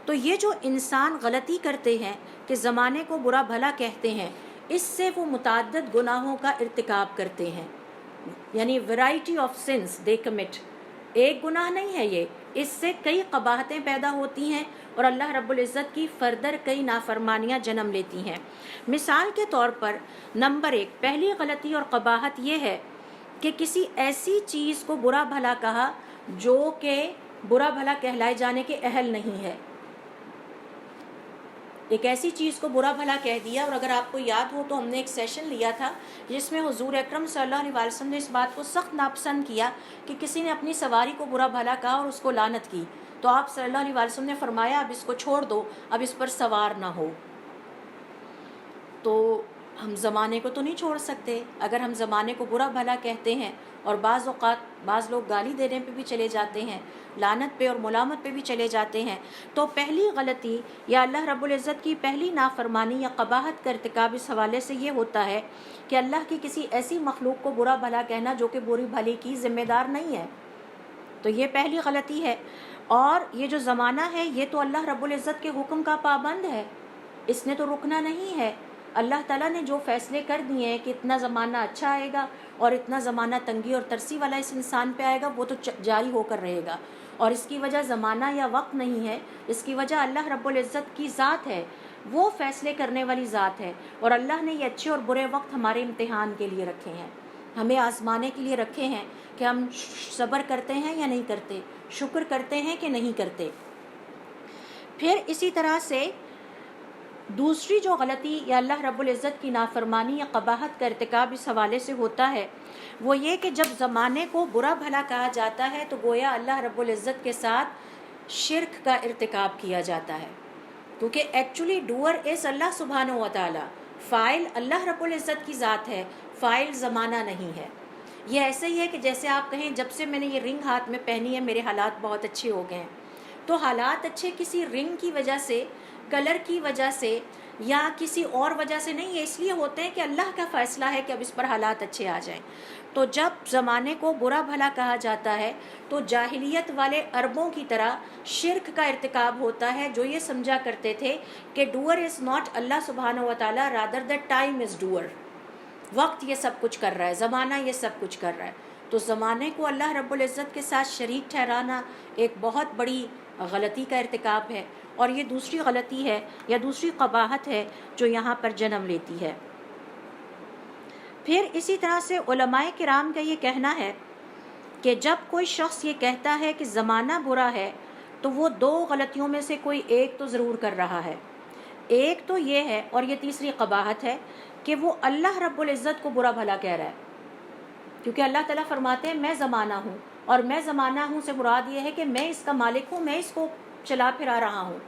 [SPEAKER 2] تو یہ جو انسان غلطی کرتے ہیں کہ زمانے کو برا بھلا کہتے ہیں، اس سے وہ متعدد گناہوں کا ارتکاب کرتے ہیں، یعنی variety of since they commit, ایک گناہ نہیں ہے یہ، اس سے کئی قباحتیں پیدا ہوتی ہیں اور اللہ رب العزت کی فردر کئی نافرمانیاں جنم لیتی ہیں۔ مثال کے طور پر نمبر 1، پہلی غلطی اور قباحت یہ ہے کہ کسی ایسی چیز کو برا بھلا کہا جو کہ برا بھلا کہلائے جانے کے اہل نہیں ہے، ایک ایسی چیز کو برا بھلا کہہ دیا۔ اور اگر آپ کو یاد ہو تو ہم نے ایک سیشن لیا تھا جس میں حضور اکرم صلی اللہ علیہ وسلم نے اس بات کو سخت ناپسند کیا کہ کسی نے اپنی سواری کو برا بھلا کہا اور اس کو لعنت کی، تو آپ صلی اللہ علیہ وسلم نے فرمایا اب اس کو چھوڑ دو، اب اس پر سوار نہ ہو۔ تو ہم زمانے کو تو نہیں چھوڑ سکتے. اگر ہم زمانے کو برا بھلا کہتے ہیں اور بعض اوقات بعض لوگ گالی دینے پہ بھی چلے جاتے ہیں, لعنت پہ اور ملامت پہ بھی چلے جاتے ہیں, تو پہلی غلطی یا اللہ رب العزت کی پہلی نافرمانی یا قباحت کا ارتکاب اس حوالے سے یہ ہوتا ہے کہ اللہ کی کسی ایسی مخلوق کو برا بھلا کہنا جو کہ بری بھلی کی ذمہ دار نہیں ہے. تو یہ پہلی غلطی ہے. اور یہ جو زمانہ ہے یہ تو اللہ رب العزت کے حکم کا پابند ہے, اس نے تو رکنا نہیں ہے. اللہ تعالیٰ نے جو فیصلے کر دیے ہیں کہ اتنا زمانہ اچھا آئے گا اور اتنا زمانہ تنگی اور ترسی والا اس انسان پہ آئے گا, وہ تو جاری ہو کر رہے گا. اور اس کی وجہ زمانہ یا وقت نہیں ہے, اس کی وجہ اللہ رب العزت کی ذات ہے, وہ فیصلے کرنے والی ذات ہے. اور اللہ نے یہ اچھے اور برے وقت ہمارے امتحان کے لیے رکھے ہیں, ہمیں آزمانے کے لیے رکھے ہیں کہ ہم صبر کرتے ہیں یا نہیں کرتے, شکر کرتے ہیں کہ نہیں کرتے. پھر اسی طرح سے دوسری جو غلطی یا اللہ رب العزت کی نافرمانی یا قباحت کا ارتکاب اس حوالے سے ہوتا ہے وہ یہ کہ جب زمانے کو برا بھلا کہا جاتا ہے تو گویا اللہ رب العزت کے ساتھ شرک کا ارتکاب کیا جاتا ہے, کیونکہ ایکچولی ڈوئر از اللہ سبحانہ و تعالی, فاعل اللہ رب العزت کی ذات ہے, فاعل زمانہ نہیں ہے. یہ ایسے ہی ہے کہ جیسے آپ کہیں جب سے میں نے یہ رنگ ہاتھ میں پہنی ہے میرے حالات بہت اچھے ہو گئے ہیں. تو حالات اچھے کسی رنگ کی وجہ سے, کلر کی وجہ سے یا کسی اور وجہ سے نہیں, یہ اس لیے ہوتے ہیں کہ اللہ کا فیصلہ ہے کہ اب اس پر حالات اچھے آ جائیں. تو جب زمانے کو برا بھلا کہا جاتا ہے تو جاہلیت والے عربوں کی طرح شرک کا ارتکاب ہوتا ہے, جو یہ سمجھا کرتے تھے کہ ڈوئر از ناٹ اللہ سبحانہ و تعالیٰ, rather the time is doer, وقت یہ سب کچھ کر رہا ہے, زمانہ یہ سب کچھ کر رہا ہے. تو زمانے کو اللہ رب العزت کے ساتھ شریک ٹھہرانا ایک بہت بڑی غلطی کا ارتکاب ہے, اور یہ دوسری غلطی ہے یا دوسری قباحت ہے جو یہاں پر جنم لیتی ہے. پھر اسی طرح سے علماء کرام کا یہ کہنا ہے کہ جب کوئی شخص یہ کہتا ہے کہ زمانہ برا ہے تو وہ دو غلطیوں میں سے کوئی ایک تو ضرور کر رہا ہے. ایک تو یہ ہے, اور یہ تیسری قباحت ہے, کہ وہ اللہ رب العزت کو برا بھلا کہہ رہا ہے, کیونکہ اللہ تعالیٰ فرماتے ہیں میں زمانہ ہوں, اور میں زمانہ ہوں سے مراد یہ ہے کہ میں اس کا مالک ہوں, میں اس کو چلا پھرا رہا ہوں.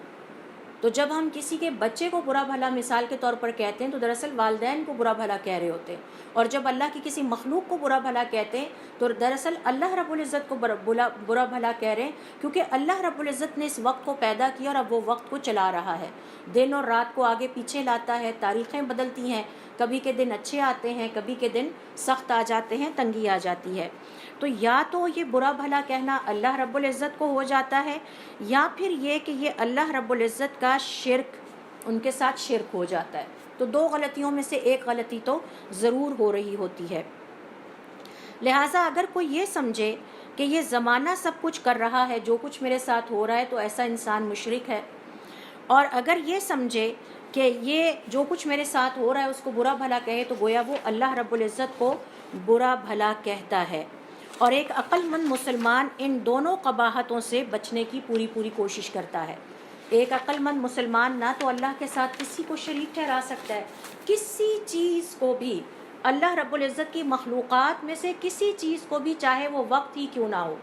[SPEAKER 2] تو جب ہم کسی کے بچے کو برا بھلا مثال کے طور پر کہتے ہیں تو دراصل والدین کو برا بھلا کہہ رہے ہوتے ہیں, اور جب اللہ کی کسی مخلوق کو برا بھلا کہتے ہیں تو دراصل اللہ رب العزت کو برا بھلا کہہ رہے ہیں, کیونکہ اللہ رب العزت نے اس وقت کو پیدا کیا اور اب وہ وقت کو چلا رہا ہے, دن اور رات کو آگے پیچھے لاتا ہے, تاریخیں بدلتی ہیں, کبھی کے دن اچھے آتے ہیں, کبھی کے دن سخت آ جاتے ہیں, تنگی آ جاتی ہے. تو یا تو یہ برا بھلا کہنا اللہ رب العزت کو ہو جاتا ہے, یا پھر یہ کہ یہ اللہ رب العزت کا شرک, ان کے ساتھ شرک ہو جاتا ہے. تو دو غلطیوں میں سے ایک غلطی تو ضرور ہو رہی ہوتی ہے. لہٰذا اگر کوئی یہ سمجھے کہ یہ زمانہ سب کچھ کر رہا ہے, جو کچھ میرے ساتھ ہو رہا ہے, تو ایسا انسان مشرک ہے. اور اگر یہ سمجھے کہ یہ جو کچھ میرے ساتھ ہو رہا ہے اس کو برا بھلا کہے تو گویا وہ اللہ رب العزت کو برا بھلا کہتا ہے. اور ایک عقل مند مسلمان ان دونوں قباحتوں سے بچنے کی پوری کوشش کرتا ہے. ایک عقل مند مسلمان نہ تو اللہ کے ساتھ کسی کو شریک ٹھہرا سکتا ہے, کسی چیز کو بھی, اللہ رب العزت کی مخلوقات میں سے کسی چیز کو بھی, چاہے وہ وقت ہی کیوں نہ ہو,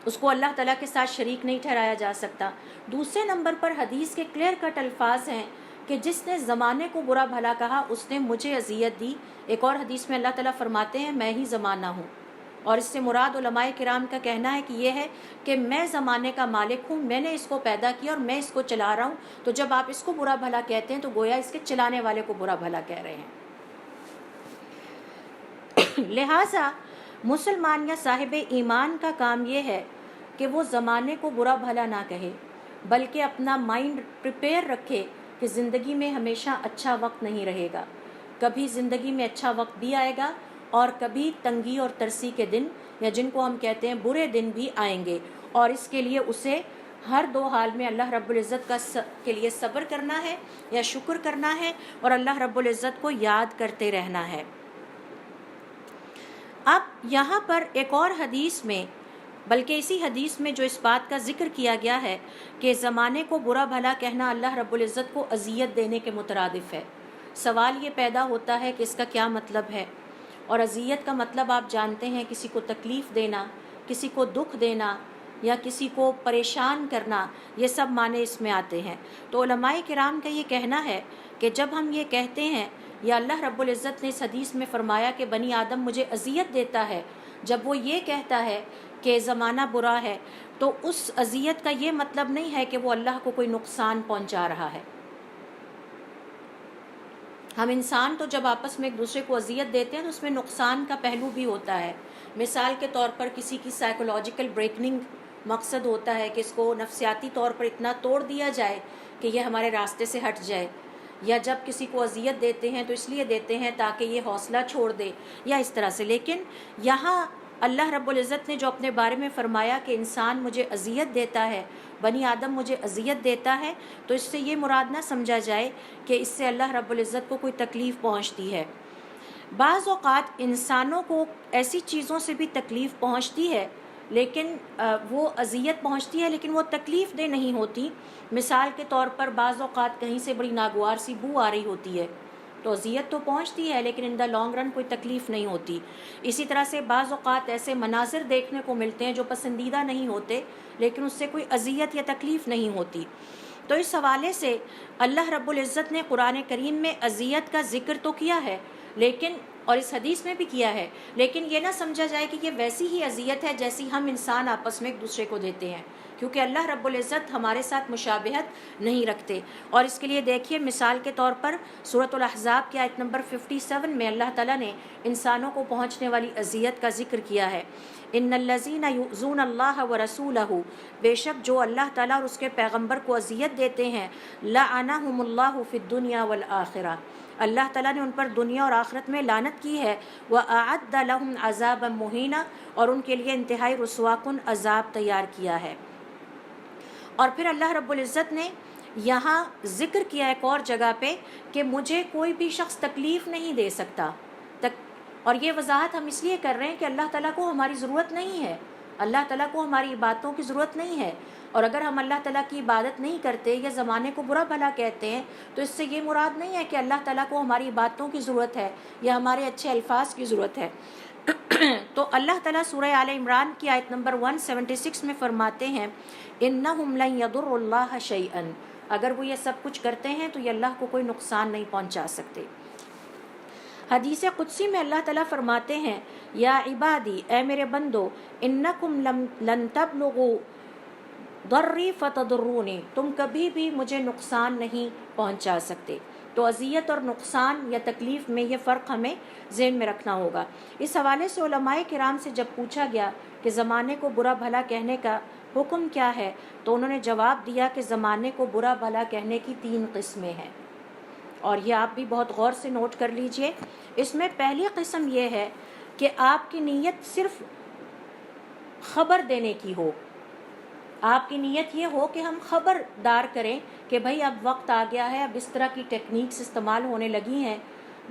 [SPEAKER 2] اس کو اللہ تعالیٰ کے ساتھ شریک نہیں ٹھہرایا جا سکتا. دوسرے نمبر پر حدیث کے کلیئر کٹ الفاظ ہیں کہ جس نے زمانے کو برا بھلا کہا اس نے مجھے اذیت دی. ایک اور حدیث میں اللہ تعالیٰ فرماتے ہیں میں ہی زمانہ ہوں, اور اس سے مراد علماء کرام کا کہنا ہے کہ یہ ہے کہ میں زمانے کا مالک ہوں, میں نے اس کو پیدا کیا اور میں اس کو چلا رہا ہوں. تو جب آپ اس کو برا بھلا کہتے ہیں تو گویا اس کے چلانے والے کو برا بھلا کہہ رہے ہیں. لہٰذا مسلمان یا صاحب ایمان کا کام یہ ہے کہ وہ زمانے کو برا بھلا نہ کہے, بلکہ اپنا مائنڈ پریپیئر رکھے کہ زندگی میں ہمیشہ اچھا وقت نہیں رہے گا. کبھی زندگی میں اچھا وقت بھی آئے گا اور کبھی تنگی اور ترسی کے دن یا جن کو ہم کہتے ہیں برے دن بھی آئیں گے, اور اس کے لیے اسے ہر دو حال میں اللہ رب العزت کے لیے صبر کرنا ہے یا شکر کرنا ہے, اور اللہ رب العزت کو یاد کرتے رہنا ہے. اب یہاں پر ایک اور حدیث میں, بلکہ اسی حدیث میں جو اس بات کا ذکر کیا گیا ہے کہ زمانے کو برا بھلا کہنا اللہ رب العزت کو اذیت دینے کے مترادف ہے, سوال یہ پیدا ہوتا ہے کہ اس کا کیا مطلب ہے. اور اذیت کا مطلب آپ جانتے ہیں کسی کو تکلیف دینا, کسی کو دکھ دینا یا کسی کو پریشان کرنا, یہ سب معنی اس میں آتے ہیں. تو علماء کرام کا یہ کہنا ہے کہ جب ہم یہ کہتے ہیں یا اللہ رب العزت نے اس حدیث میں فرمایا کہ بنی آدم مجھے اذیت دیتا ہے، جب وہ یہ کہتا ہے کہ زمانہ برا ہے تو اس اذیت کا یہ مطلب نہیں ہے کہ وہ اللہ کو کوئی نقصان پہنچا رہا ہے۔ ہم انسان تو جب آپس میں ایک دوسرے کو اذیت دیتے ہیں تو اس میں نقصان کا پہلو بھی ہوتا ہے۔ مثال کے طور پر کسی کی سائیکولوجیکل بریکنگ مقصد ہوتا ہے کہ اس کو نفسیاتی طور پر اتنا توڑ دیا جائے کہ یہ ہمارے راستے سے ہٹ جائے، یا جب کسی کو اذیت دیتے ہیں تو اس لیے دیتے ہیں تاکہ یہ حوصلہ چھوڑ دے یا اس طرح سے۔ لیکن یہاں اللہ رب العزت نے جو اپنے بارے میں فرمایا کہ انسان مجھے اذیت دیتا ہے، بنی آدم مجھے اذیت دیتا ہے، تو اس سے یہ مراد نہ سمجھا جائے کہ اس سے اللہ رب العزت کو کوئی تکلیف پہنچتی ہے۔ بعض اوقات انسانوں کو ایسی چیزوں سے بھی تکلیف پہنچتی ہے، لیکن وہ اذیت پہنچتی ہے لیکن وہ تکلیف دہ نہیں ہوتی۔ مثال کے طور پر بعض اوقات کہیں سے بڑی ناگوار سی بو آ رہی ہوتی ہے تو اذیت تو پہنچتی ہے لیکن ان دا لانگ رن کوئی تکلیف نہیں ہوتی۔ اسی طرح سے بعض اوقات ایسے مناظر دیکھنے کو ملتے ہیں جو پسندیدہ نہیں ہوتے لیکن اس سے کوئی اذیت یا تکلیف نہیں ہوتی۔ تو اس حوالے سے اللہ رب العزت نے قرآن کریم میں اذیت کا ذکر تو کیا ہے، لیکن اور اس حدیث میں بھی کیا ہے، لیکن یہ نہ سمجھا جائے کہ یہ ویسی ہی اذیت ہے جیسی ہم انسان آپس میں ایک دوسرے کو دیتے ہیں، کیونکہ اللہ رب العزت ہمارے ساتھ مشابہت نہیں رکھتے۔ اور اس کے لیے دیکھیے مثال کے طور پر سورۃ الاحزاب کی آیت نمبر 57 میں اللہ تعالیٰ نے انسانوں کو پہنچنے والی اذیت کا ذکر کیا ہے۔ ان الذین یؤذون اللہ ورسولہ، بے شک جو اللہ تعالیٰ اور اس کے پیغمبر کو اذیت دیتے ہیں، لعنہم اللہ فی الدنیا والآخرہ، اللہ تعالیٰ نے ان پر دنیا اور آخرت میں لعنت کی ہے، وَأَعَدَّ لَهُمْ عَذَابًا مُهِينًا، اور ان کے لیے انتہائی رسوا کن عذاب تیار کیا ہے۔ اور پھر اللہ رب العزت نے یہاں ذکر کیا ایک اور جگہ پہ کہ مجھے کوئی بھی شخص تکلیف نہیں دے سکتا، اور یہ وضاحت ہم اس لیے کر رہے ہیں کہ اللہ تعالیٰ کو ہماری ضرورت نہیں ہے، اللہ تعالیٰ کو ہماری عبادتوں کی ضرورت نہیں ہے، اور اگر ہم اللہ تعالیٰ کی عبادت نہیں کرتے یا زمانے کو برا بھلا کہتے ہیں تو اس سے یہ مراد نہیں ہے کہ اللہ تعالیٰ کو ہماری عبادتوں کی ضرورت ہے یا ہمارے اچھے الفاظ کی ضرورت ہے۔ تو اللہ تعالیٰ سورہ آل عمران کی آیت نمبر 176 میں فرماتے ہیں انہم لن یضروا اللہ شیئا، اگر وہ یہ سب کچھ کرتے ہیں تو یہ اللہ کو کوئی نقصان نہیں پہنچا سکتے۔ حدیث قدسی میں اللہ تعالیٰ فرماتے ہیں یا عبادی، اے میرے بندو، انکم لن تبلغوا ضری فتضرونی، تم کبھی بھی مجھے نقصان نہیں پہنچا سکتے۔ تو اذیت اور نقصان یا تکلیف میں یہ فرق ہمیں ذہن میں رکھنا ہوگا۔ اس حوالے سے علماء کرام سے جب پوچھا گیا کہ زمانے کو برا بھلا کہنے کا حکم کیا ہے تو انہوں نے جواب دیا کہ زمانے کو برا بھلا کہنے کی 3 قسمیں ہیں، اور یہ آپ بھی بہت غور سے نوٹ کر لیجئے۔ اس میں پہلی قسم یہ ہے کہ آپ کی نیت صرف خبر دینے کی ہو، آپ کی نیت یہ ہو کہ ہم خبردار کریں کہ بھئی اب وقت آ گیا ہے، اب اس طرح کی ٹیکنیکس استعمال ہونے لگی ہیں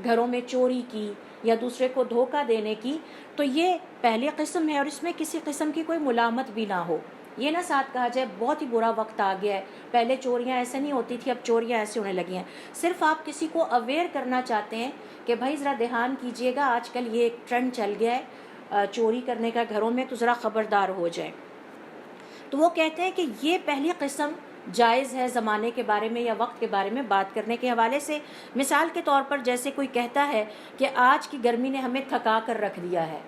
[SPEAKER 2] گھروں میں چوری کی یا دوسرے کو دھوکہ دینے کی، تو یہ پہلی قسم ہے، اور اس میں کسی قسم کی کوئی ملامت بھی نہ ہو۔ یہ نہ ساتھ کہا جائے بہت ہی برا وقت آ گیا ہے، پہلے چوریاں ایسے نہیں ہوتی تھی اب چوریاں ایسے ہونے لگی ہیں۔ صرف آپ کسی کو اویئر کرنا چاہتے ہیں کہ بھائی ذرا دھیان کیجئے گا، آج کل یہ ایک ٹرینڈ چل گیا ہے چوری کرنے کا گھروں میں، تو ذرا خبردار ہو جائیں۔ تو وہ کہتے ہیں کہ یہ پہلی قسم جائز ہے زمانے کے بارے میں یا وقت کے بارے میں بات کرنے کے حوالے سے۔ مثال کے طور پر جیسے کوئی کہتا ہے کہ آج کی گرمی نے ہمیں تھکا کر رکھ دیا ہے،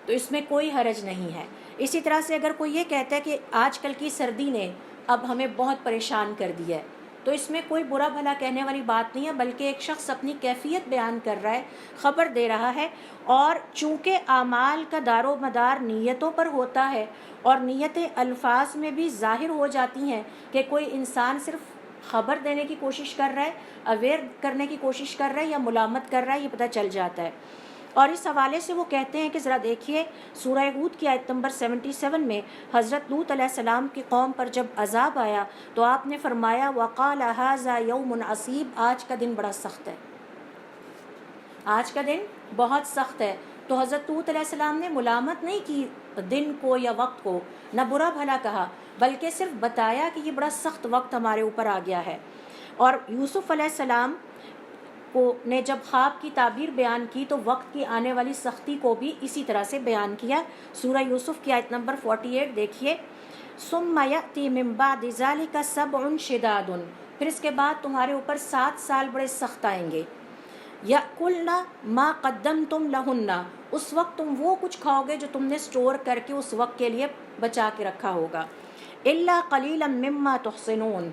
[SPEAKER 2] تو اس میں کوئی حرج نہیں ہے۔ اسی طرح سے اگر کوئی یہ کہتا ہے کہ آج کل کی سردی نے اب ہمیں بہت پریشان کر دیا ہے، تو اس میں کوئی برا بھلا کہنے والی بات نہیں ہے، بلکہ ایک شخص اپنی کیفیت بیان کر رہا ہے، خبر دے رہا ہے۔ اور چونکہ اعمال کا دار و مدار نیتوں پر ہوتا ہے اور نیتیں الفاظ میں بھی ظاہر ہو جاتی ہیں کہ کوئی انسان صرف خبر دینے کی کوشش کر رہا ہے، اویئر کرنے کی کوشش کر رہا ہے یا ملامت کر رہا ہے، یہ پتہ چل جاتا ہے۔ اور اس حوالے سے وہ کہتے ہیں کہ ذرا دیکھیے سورہ ہود کی آیت نمبر 77 میں حضرت لوط علیہ السلام کی قوم پر جب عذاب آیا تو آپ نے فرمایا وَقَالَ هَذَا يَوْمٌ عَصِيبٌ، آج کا دن بڑا سخت ہے، آج کا دن بہت سخت ہے۔ تو حضرت لوط علیہ السلام نے ملامت نہیں کی دن کو یا وقت کو، نہ برا بھلا کہا، بلکہ صرف بتایا کہ یہ بڑا سخت وقت ہمارے اوپر آ گیا ہے۔ اور یوسف علیہ السلام کو نے جب خواب کی تعبیر بیان کی تو وقت کی آنے والی سختی کو بھی اسی طرح سے بیان کیا۔ سورہ یوسف کی آیت نمبر 48 دیکھیے، ثُمَّ يَأْتِي مِن بَعْدِ ذَلِكَ سَبْعٌ شِدَادٌ، پھر اس کے بعد تمہارے اوپر 7 سال بڑے سخت آئیں گے۔ یأکلن ما قدمتم لہن، اس وقت تم وہ کچھ کھاؤ گے جو تم نے سٹور کر کے اس وقت کے لیے بچا کے رکھا ہوگا، الا قلیلا مما تحصنون،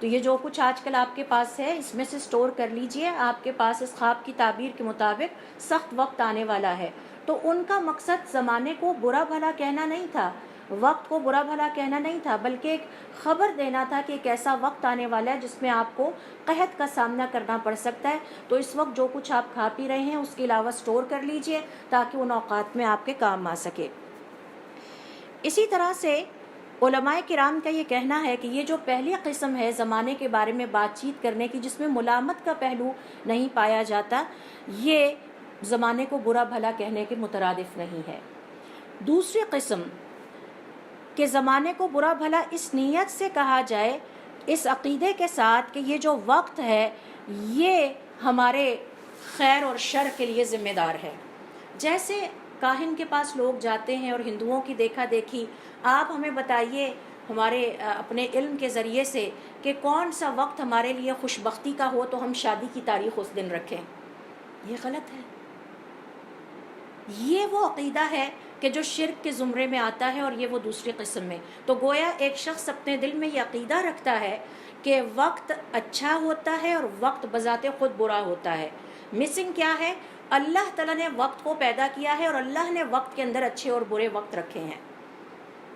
[SPEAKER 2] تو یہ جو کچھ آج کل آپ کے پاس ہے اس میں سے سٹور کر لیجئے، آپ کے پاس اس خواب کی تعبیر کے مطابق سخت وقت آنے والا ہے۔ تو ان کا مقصد زمانے کو برا بھلا کہنا نہیں تھا، وقت کو برا بھلا کہنا نہیں تھا، بلکہ ایک خبر دینا تھا کہ ایک ایسا وقت آنے والا ہے جس میں آپ کو قحط کا سامنا کرنا پڑ سکتا ہے، تو اس وقت جو کچھ آپ کھا پی رہے ہیں اس کے علاوہ سٹور کر لیجئے تاکہ ان اوقات میں آپ کے کام آ سکے۔ اسی طرح سے علماء کرام کا یہ کہنا ہے کہ یہ جو پہلی قسم ہے زمانے کے بارے میں بات چیت کرنے کی جس میں ملامت کا پہلو نہیں پایا جاتا، یہ زمانے کو برا بھلا کہنے کے مترادف نہیں ہے۔ دوسری قسم کہ زمانے کو برا بھلا اس نیت سے کہا جائے، اس عقیدے کے ساتھ کہ یہ جو وقت ہے یہ ہمارے خیر اور شر کے لیے ذمہ دار ہے۔ جیسے کاہن کے پاس لوگ جاتے ہیں اور ہندوؤں کی دیکھا دیکھی، آپ ہمیں بتائیے ہمارے اپنے علم کے ذریعے سے کہ کون سا وقت ہمارے لیے خوش بختی کا ہو تو ہم شادی کی تاریخ اس دن رکھیں، یہ غلط ہے۔ یہ وہ عقیدہ ہے کہ جو شرک کے زمرے میں آتا ہے، اور یہ وہ دوسری قسم میں۔ تو گویا ایک شخص اپنے دل میں یہ عقیدہ رکھتا ہے کہ وقت اچھا ہوتا ہے اور وقت بذات خود برا ہوتا ہے۔ مسنگ کیا ہے؟ اللہ تعالیٰ نے وقت کو پیدا کیا ہے اور اللہ نے وقت کے اندر اچھے اور برے وقت رکھے ہیں۔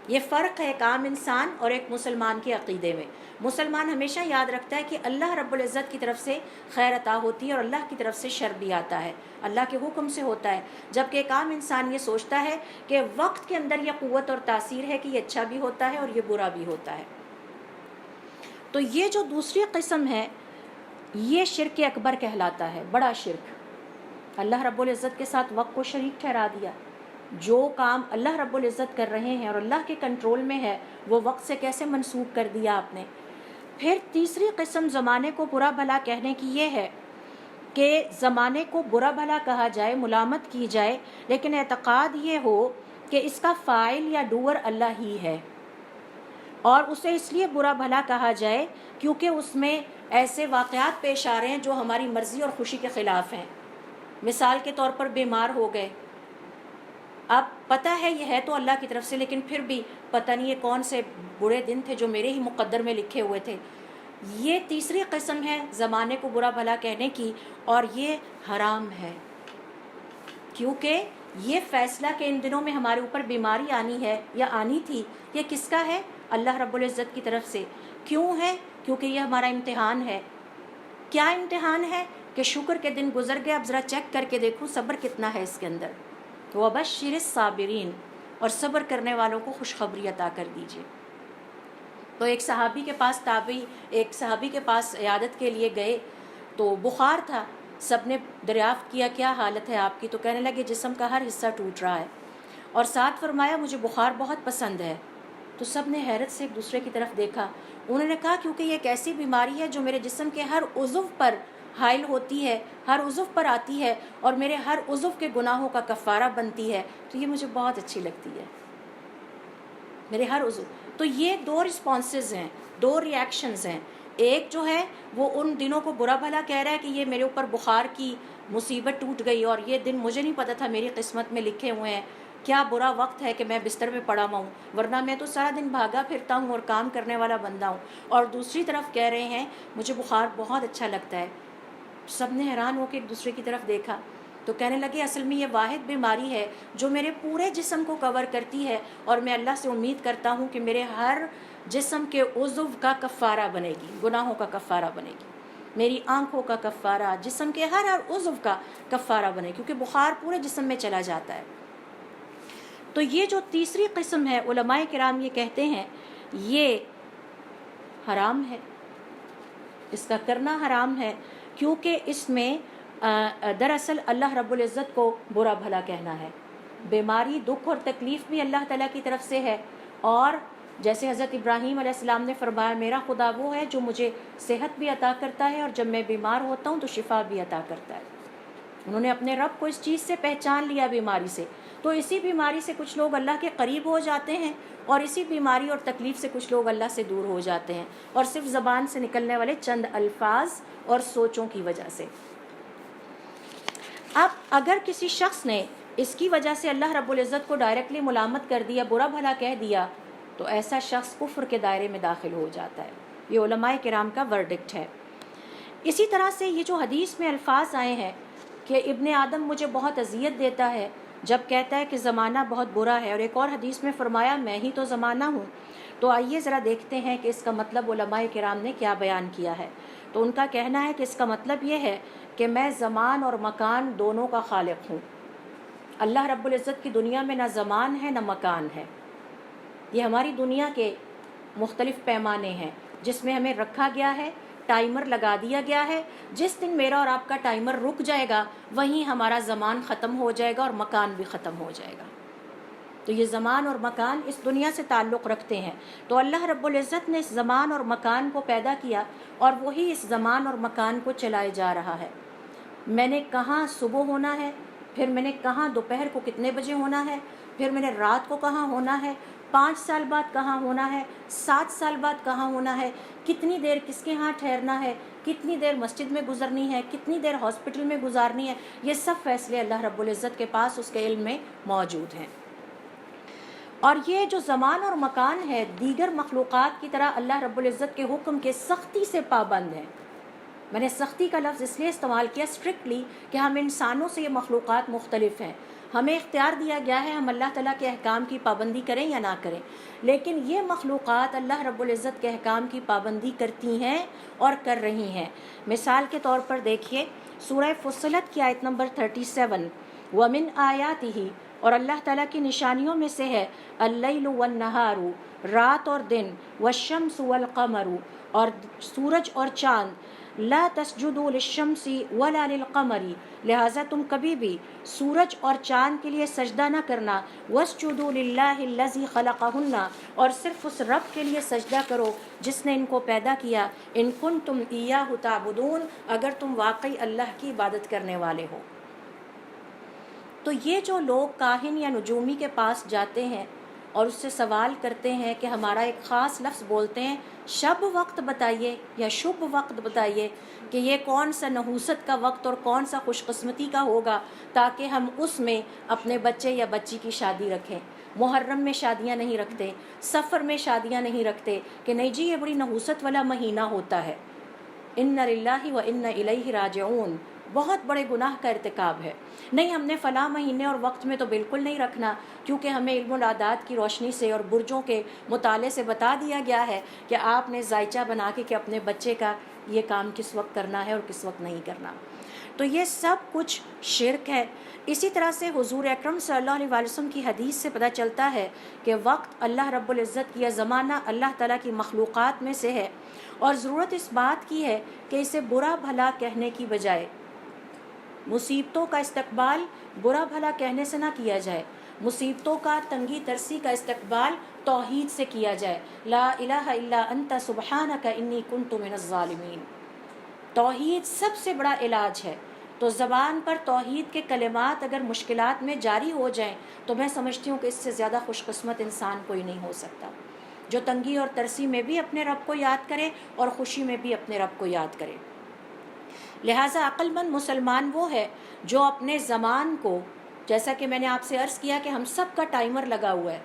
[SPEAKER 2] یہ فرق ہے ایک عام انسان اور ایک مسلمان کے عقیدے میں۔ مسلمان ہمیشہ یاد رکھتا ہے کہ اللہ رب العزت کی طرف سے خیر عطا ہوتی ہے اور اللہ کی طرف سے شر بھی آتا ہے، اللہ کے حکم سے ہوتا ہے، جبکہ ایک عام انسان یہ سوچتا ہے کہ وقت کے اندر یہ قوت اور تاثیر ہے کہ یہ اچھا بھی ہوتا ہے اور یہ برا بھی ہوتا ہے۔ تو یہ جو دوسری قسم ہے یہ شرک اکبر کہلاتا ہے، بڑا شرک۔ اللہ رب العزت کے ساتھ وقت کو شریک ٹھہرا دیا۔ جو کام اللہ رب العزت کر رہے ہیں اور اللہ کے کنٹرول میں ہے وہ وقت سے کیسے منسوب کر دیا آپ نے۔ پھر تیسری قسم زمانے کو برا بھلا کہنے کی یہ ہے کہ زمانے کو برا بھلا کہا جائے، ملامت کی جائے، لیکن اعتقاد یہ ہو کہ اس کا فاعل یا ڈوور اللہ ہی ہے، اور اسے اس لیے برا بھلا کہا جائے کیونکہ اس میں ایسے واقعات پیش آ رہے ہیں جو ہماری مرضی اور خوشی کے خلاف ہیں۔ مثال کے طور پر بیمار ہو گئے، اب پتہ ہے یہ ہے تو اللہ کی طرف سے، لیکن پھر بھی پتہ نہیں یہ کون سے برے دن تھے جو میرے ہی مقدر میں لکھے ہوئے تھے۔ یہ تیسری قسم ہے زمانے کو برا بھلا کہنے کی، اور یہ حرام ہے، کیونکہ یہ فیصلہ کہ ان دنوں میں ہمارے اوپر بیماری آنی ہے یا آنی تھی، یہ کس کا ہے؟ اللہ رب العزت کی طرف سے۔ کیوں ہے؟ کیونکہ یہ ہمارا امتحان ہے۔ کیا امتحان ہے؟ کہ شکر کے دن گزر گئے، اب ذرا چیک کر کے دیکھوں صبر کتنا ہے اس کے اندر۔ وَبَشِّرِ الصَّابِرِينَ، اور صبر کرنے والوں کو خوشخبری عطا کر دیجیے۔ تو ایک صحابی کے پاس ایک صحابی کے پاس عیادت کے لیے گئے تو بخار تھا، سب نے دریافت کیا کیا حالت ہے آپ کی، تو کہنے لگے جسم کا ہر حصہ ٹوٹ رہا ہے، اور ساتھ فرمایا مجھے بخار بہت پسند ہے۔ تو سب نے حیرت سے ایک دوسرے کی طرف دیکھا، انہوں نے کہا کیونکہ یہ ایک ایسی بیماری ہے جو میرے جسم کے ہر عضو پر حائل ہوتی ہے، ہر عضو پر آتی ہے اور میرے ہر عضو کے گناہوں کا کفارہ بنتی ہے، تو یہ مجھے بہت اچھی لگتی ہے، میرے ہر عضو۔ تو یہ دو رسپانسز ہیں، دو ریاکشنز ہیں۔ ایک جو ہے وہ ان دنوں کو برا بھلا کہہ رہا ہے کہ یہ میرے اوپر بخار کی مصیبت ٹوٹ گئی اور یہ دن مجھے نہیں پتہ تھا میری قسمت میں لکھے ہوئے ہیں، کیا برا وقت ہے کہ میں بستر پہ پڑا ہوا ہوں، ورنہ میں تو سارا دن بھاگا پھرتا ہوں اور کام کرنے والا بندہ ہوں۔ اور دوسری طرف کہہ رہے ہیں مجھے بخار بہت اچھا لگتا ہے۔ سب نے حیران ہو کے ایک دوسرے کی طرف دیکھا تو کہنے لگے اصل میں یہ واحد بیماری ہے جو میرے پورے جسم کو کور کرتی ہے، اور میں اللہ سے امید کرتا ہوں کہ میرے ہر جسم کے عضو کا کفارہ بنے گی، گناہوں کا کفارہ بنے گی، میری آنکھوں کا کفارہ، جسم کے ہر عضو کا کفارہ بنے، کیونکہ بخار پورے جسم میں چلا جاتا ہے۔ تو یہ جو تیسری قسم ہے علماء کرام یہ کہتے ہیں یہ حرام ہے، اس کا کرنا حرام ہے، کیونکہ اس میں دراصل اللہ رب العزت کو برا بھلا کہنا ہے۔ بیماری، دکھ اور تکلیف بھی اللہ تعالیٰ کی طرف سے ہے، اور جیسے حضرت ابراہیم علیہ السلام نے فرمایا میرا خدا وہ ہے جو مجھے صحت بھی عطا کرتا ہے اور جب میں بیمار ہوتا ہوں تو شفا بھی عطا کرتا ہے۔ انہوں نے اپنے رب کو اس چیز سے پہچان لیا بیماری سے، تو اسی بیماری سے کچھ لوگ اللہ کے قریب ہو جاتے ہیں اور اسی بیماری اور تکلیف سے کچھ لوگ اللہ سے دور ہو جاتے ہیں، اور صرف زبان سے نکلنے والے چند الفاظ اور سوچوں کی وجہ سے۔ اب اگر کسی شخص نے اس کی وجہ سے اللہ رب العزت کو ڈائریکٹلی ملامت کر دیا، برا بھلا کہہ دیا، تو ایسا شخص کفر کے دائرے میں داخل ہو جاتا ہے۔ یہ علماء کرام کا ورڈکٹ ہے۔ اسی طرح سے یہ جو حدیث میں الفاظ آئے ہیں کہ ابن آدم مجھے بہت اذیت دیتا ہے جب کہتا ہے کہ زمانہ بہت برا ہے، اور ایک اور حدیث میں فرمایا میں ہی تو زمانہ ہوں، تو آئیے ذرا دیکھتے ہیں کہ اس کا مطلب علماء کرام نے کیا بیان کیا ہے۔ تو ان کا کہنا ہے کہ اس کا مطلب یہ ہے کہ میں زمان اور مکان دونوں کا خالق ہوں۔ اللہ رب العزت کی دنیا میں نہ زمان ہے نہ مکان ہے، یہ ہماری دنیا کے مختلف پیمانے ہیں جس میں ہمیں رکھا گیا ہے، ٹائمر لگا دیا گیا ہے۔ جس دن میرا اور آپ کا ٹائمر رک جائے گا وہیں ہمارا زمان ختم ہو جائے گا اور مکان بھی ختم ہو جائے گا۔ تو یہ زمان اور مکان اس دنیا سے تعلق رکھتے ہیں۔ تو اللہ رب العزت نے اس زمان اور مکان کو پیدا کیا اور وہی اس زمان اور مکان کو چلائے جا رہا ہے۔ میں نے کہاں صبح ہونا ہے، پھر میں نے کہاں دوپہر کو کتنے بجے ہونا ہے، پھر میں نے رات کو کہاں ہونا ہے، 5 سال بعد کہاں ہونا ہے، 7 سال بعد کہاں ہونا ہے، کتنی دیر کس کے ہاں ٹھہرنا ہے، کتنی دیر مسجد میں گزرنی ہے، کتنی دیر ہاسپٹل میں گزارنی ہے، یہ سب فیصلے اللہ رب العزت کے پاس اس کے علم میں موجود ہیں۔ اور یہ جو زمان اور مکان ہے دیگر مخلوقات کی طرح اللہ رب العزت کے حکم کے سختی سے پابند ہیں۔ میں نے سختی کا لفظ اس لیے استعمال کیا اسٹرکٹلی کہ ہم انسانوں سے یہ مخلوقات مختلف ہیں، ہمیں اختیار دیا گیا ہے ہم اللہ تعالیٰ کے احکام کی پابندی کریں یا نہ کریں، لیکن یہ مخلوقات اللہ رب العزت کے احکام کی پابندی کرتی ہیں اور کر رہی ہیں۔ مثال کے طور پر دیکھیے سورہ فصلت کی آیت نمبر 37، وَمِنْ آیَاتِهِ، اور اللہ تعالیٰ کی نشانیوں میں سے ہے اللیل والنہار، رات اور دن، والشمس والقمر، اور سورج اور چاند، لا تسجدوا للشمس ولا للقمر، لہٰذا تم کبھی بھی سورج اور چاند کے لیے سجدہ نہ کرنا، واسجدوا للہ الذی خلقہن، اور صرف اس رب کے لیے سجدہ کرو جس نے ان کو پیدا کیا، ان کنتم ایاہ تعبدون، اگر تم واقعی اللہ کی عبادت کرنے والے ہو۔ تو یہ جو لوگ کاہن یا نجومی کے پاس جاتے ہیں اور اس سے سوال کرتے ہیں کہ ہمارا ایک خاص لفظ بولتے ہیں شب وقت بتائیے یا شب وقت بتائیے کہ یہ کون سا نحوست کا وقت اور کون سا خوش قسمتی کا ہوگا تاکہ ہم اس میں اپنے بچے یا بچی کی شادی رکھیں۔ محرم میں شادیاں نہیں رکھتے، سفر میں شادیاں نہیں رکھتے کہ نہیں جی یہ بڑی نحوست والا مہینہ ہوتا ہے۔ ان للہ و انا الیہ راجعون، بہت بڑے گناہ کا ارتکاب ہے۔ نہیں، ہم نے فلاں مہینے اور وقت میں تو بالکل نہیں رکھنا، کیونکہ ہمیں علم العادات کی روشنی سے اور برجوں کے مطالعے سے بتا دیا گیا ہے کہ آپ نے ذائچہ بنا کے کہ اپنے بچے کا یہ کام کس وقت کرنا ہے اور کس وقت نہیں کرنا۔ تو یہ سب کچھ شرک ہے۔ اسی طرح سے حضور اکرم صلی اللہ علیہ وسلم کی حدیث سے پتہ چلتا ہے کہ وقت اللہ رب العزت کی، زمانہ اللہ تعالیٰ کی مخلوقات میں سے ہے، اور ضرورت اس بات کی ہے کہ اسے برا بھلا کہنے کی بجائے مصیبتوں کا استقبال برا بھلا کہنے سے نہ کیا جائے، مصیبتوں کا تنگی ترسی کا استقبال توحید سے کیا جائے۔ لا الہ الا انت سبحانک انی کنت من الظالمین۔ توحید سب سے بڑا علاج ہے۔ تو زبان پر توحید کے کلمات اگر مشکلات میں جاری ہو جائیں تو میں سمجھتی ہوں کہ اس سے زیادہ خوش قسمت انسان کوئی نہیں ہو سکتا، جو تنگی اور ترسی میں بھی اپنے رب کو یاد کرے اور خوشی میں بھی اپنے رب کو یاد کرے۔ لہٰذا عقل مند مسلمان وہ ہے جو اپنے زمان کو، جیسا کہ میں نے آپ سے عرض کیا کہ ہم سب کا ٹائمر لگا ہوا ہے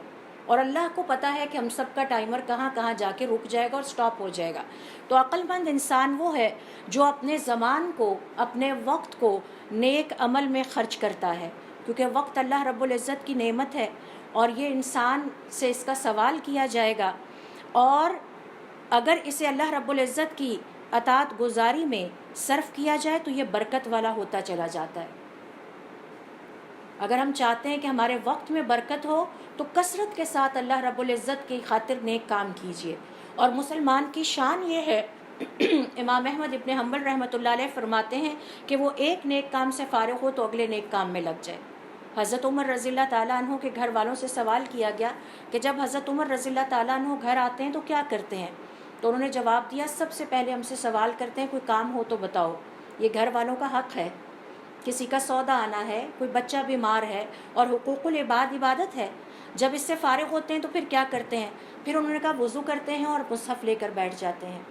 [SPEAKER 2] اور اللہ کو پتہ ہے کہ ہم سب کا ٹائمر کہاں کہاں جا کے رک جائے گا اور سٹاپ ہو جائے گا۔ تو عقل مند انسان وہ ہے جو اپنے زمان کو، اپنے وقت کو نیک عمل میں خرچ کرتا ہے، کیونکہ وقت اللہ رب العزت کی نعمت ہے اور یہ انسان سے اس کا سوال کیا جائے گا، اور اگر اسے اللہ رب العزت کی اطاعت گزاری میں صرف کیا جائے تو یہ برکت والا ہوتا چلا جاتا ہے۔ اگر ہم چاہتے ہیں کہ ہمارے وقت میں برکت ہو تو کثرت کے ساتھ اللہ رب العزت کی خاطر نیک کام کیجیے۔ اور مسلمان کی شان یہ ہے، امام احمد ابن حنبل رحمۃ اللہ علیہ فرماتے ہیں کہ وہ ایک نیک کام سے فارغ ہو تو اگلے نیک کام میں لگ جائے۔ حضرت عمر رضی اللہ تعالیٰ عنہ کے گھر والوں سے سوال کیا گیا کہ جب حضرت عمر رضی اللہ تعالیٰ عنہ گھر آتے ہیں تو کیا کرتے ہیں؟ تو انہوں نے جواب دیا سب سے پہلے ہم سے سوال کرتے ہیں کوئی کام ہو تو بتاؤ، یہ گھر والوں کا حق ہے، کسی کا سودا آنا ہے، کوئی بچہ بیمار ہے، اور حقوق العباد عبادت ہے۔ جب اس سے فارغ ہوتے ہیں تو پھر کیا کرتے ہیں؟ پھر انہوں نے کہا وضو کرتے ہیں اور مصحف لے کر بیٹھ جاتے ہیں۔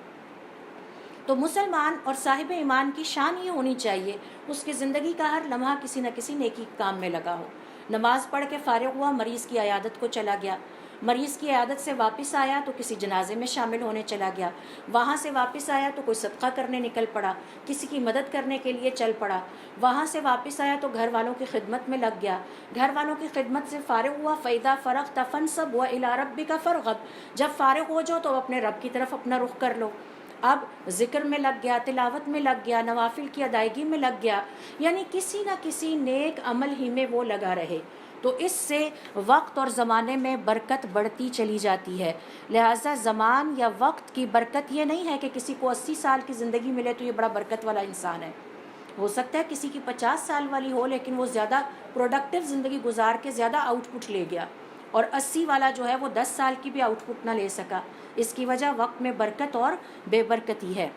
[SPEAKER 2] تو مسلمان اور صاحب ایمان کی شان یہ ہونی چاہیے اس کی زندگی کا ہر لمحہ کسی نہ کسی نیکی کام میں لگا ہو. نماز پڑھ کے فارغ ہوا، مریض کی عیادت کو چلا گیا، مریض کی عیادت سے واپس آیا تو کسی جنازے میں شامل ہونے چلا گیا، وہاں سے واپس آیا تو کوئی صدقہ کرنے نکل پڑا، کسی کی مدد کرنے کے لیے چل پڑا، وہاں سے واپس آیا تو گھر والوں کی خدمت میں لگ گیا، گھر والوں کی خدمت سے فارغ ہوا، فَإِذَا فَرَغْتَ فَانْصَبْ وَإِلَىٰ رَبِّكَ فَارْغَب، جب فارغ ہو جاؤ تو اپنے رب کی طرف اپنا رخ کر لو. اب ذکر میں لگ گیا، تلاوت میں لگ گیا، نوافل کی ادائیگی میں لگ گیا، یعنی کسی نہ کسی نیک عمل ہی میں وہ لگا رہے. تو اس سے وقت اور زمانے میں برکت بڑھتی چلی جاتی ہے. لہٰذا زمان یا وقت کی برکت یہ نہیں ہے کہ کسی کو 80 سال کی زندگی ملے تو یہ بڑا برکت والا انسان ہے. ہو سکتا ہے کسی کی 50 سال والی ہو لیکن وہ زیادہ پروڈکٹیو زندگی گزار کے زیادہ آؤٹ پٹ لے گیا، اور 80 والا جو ہے وہ 10 سال کی بھی آؤٹ پٹ نہ لے سکا. اس کی وجہ وقت میں برکت اور بے برکتی ہے.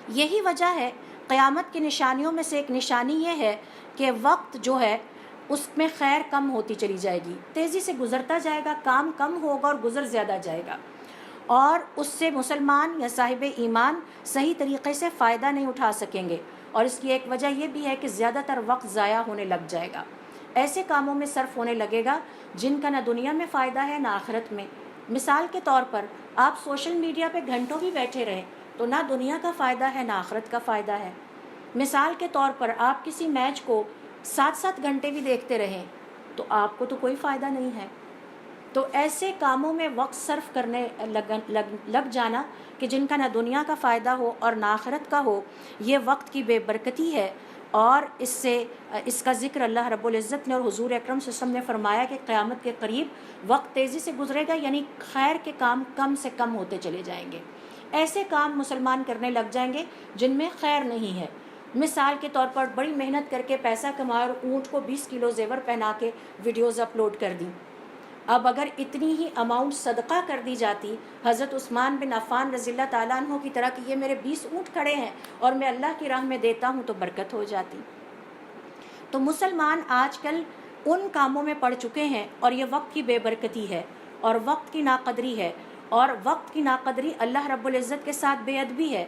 [SPEAKER 2] یہی وجہ ہے قیامت کی نشانیوں میں سے ایک نشانی یہ ہے کہ وقت جو ہے اس میں خیر کم ہوتی چلی جائے گی، تیزی سے گزرتا جائے گا، کام کم ہوگا اور گزر زیادہ جائے گا، اور اس سے مسلمان یا صاحب ایمان صحیح طریقے سے فائدہ نہیں اٹھا سکیں گے. اور اس کی ایک وجہ یہ بھی ہے کہ زیادہ تر وقت ضائع ہونے لگ جائے گا، ایسے کاموں میں صرف ہونے لگے گا جن کا نہ دنیا میں فائدہ ہے نہ آخرت میں. مثال کے طور پر آپ سوشل میڈیا پہ گھنٹوں بھی بیٹھے رہیں تو نہ دنیا کا فائدہ ہے نہ آخرت کا فائدہ ہے. مثال کے طور پر آپ کسی میچ کو 7 گھنٹے بھی دیکھتے رہیں تو آپ کو تو کوئی فائدہ نہیں ہے. تو ایسے کاموں میں وقت صرف کرنے لگ جانا کہ جن کا نہ دنیا کا فائدہ ہو اور نہ آخرت کا ہو، یہ وقت کی بے برکتی ہے. اور اس کا ذکر اللہ رب العزت نے اور حضور اکرم صلی اللہ علیہ وسلم نے فرمایا کہ قیامت کے قریب وقت تیزی سے گزرے گا، یعنی خیر کے کام کم سے کم ہوتے چلے جائیں گے. ایسے کام مسلمان کرنے لگ جائیں گے جن میں خیر نہیں ہے. مثال کے طور پر بڑی محنت کر کے پیسہ کمایا اور اونٹ کو 20 کلو زیور پہنا کے ویڈیوز اپلوڈ کر دیں. اب اگر اتنی ہی اماؤنٹ صدقہ کر دی جاتی حضرت عثمان بن عفان رضی اللہ تعالیٰ عنہ کی طرح کہ یہ میرے 20 اونٹ کھڑے ہیں اور میں اللہ کی راہ میں دیتا ہوں، تو برکت ہو جاتی. تو مسلمان آج کل ان کاموں میں پڑ چکے ہیں اور یہ وقت کی بے برکتی ہے اور وقت کی ناقدری ہے. اور وقت کی ناقدری اللہ رب العزت کے ساتھ بے ادبی ہے.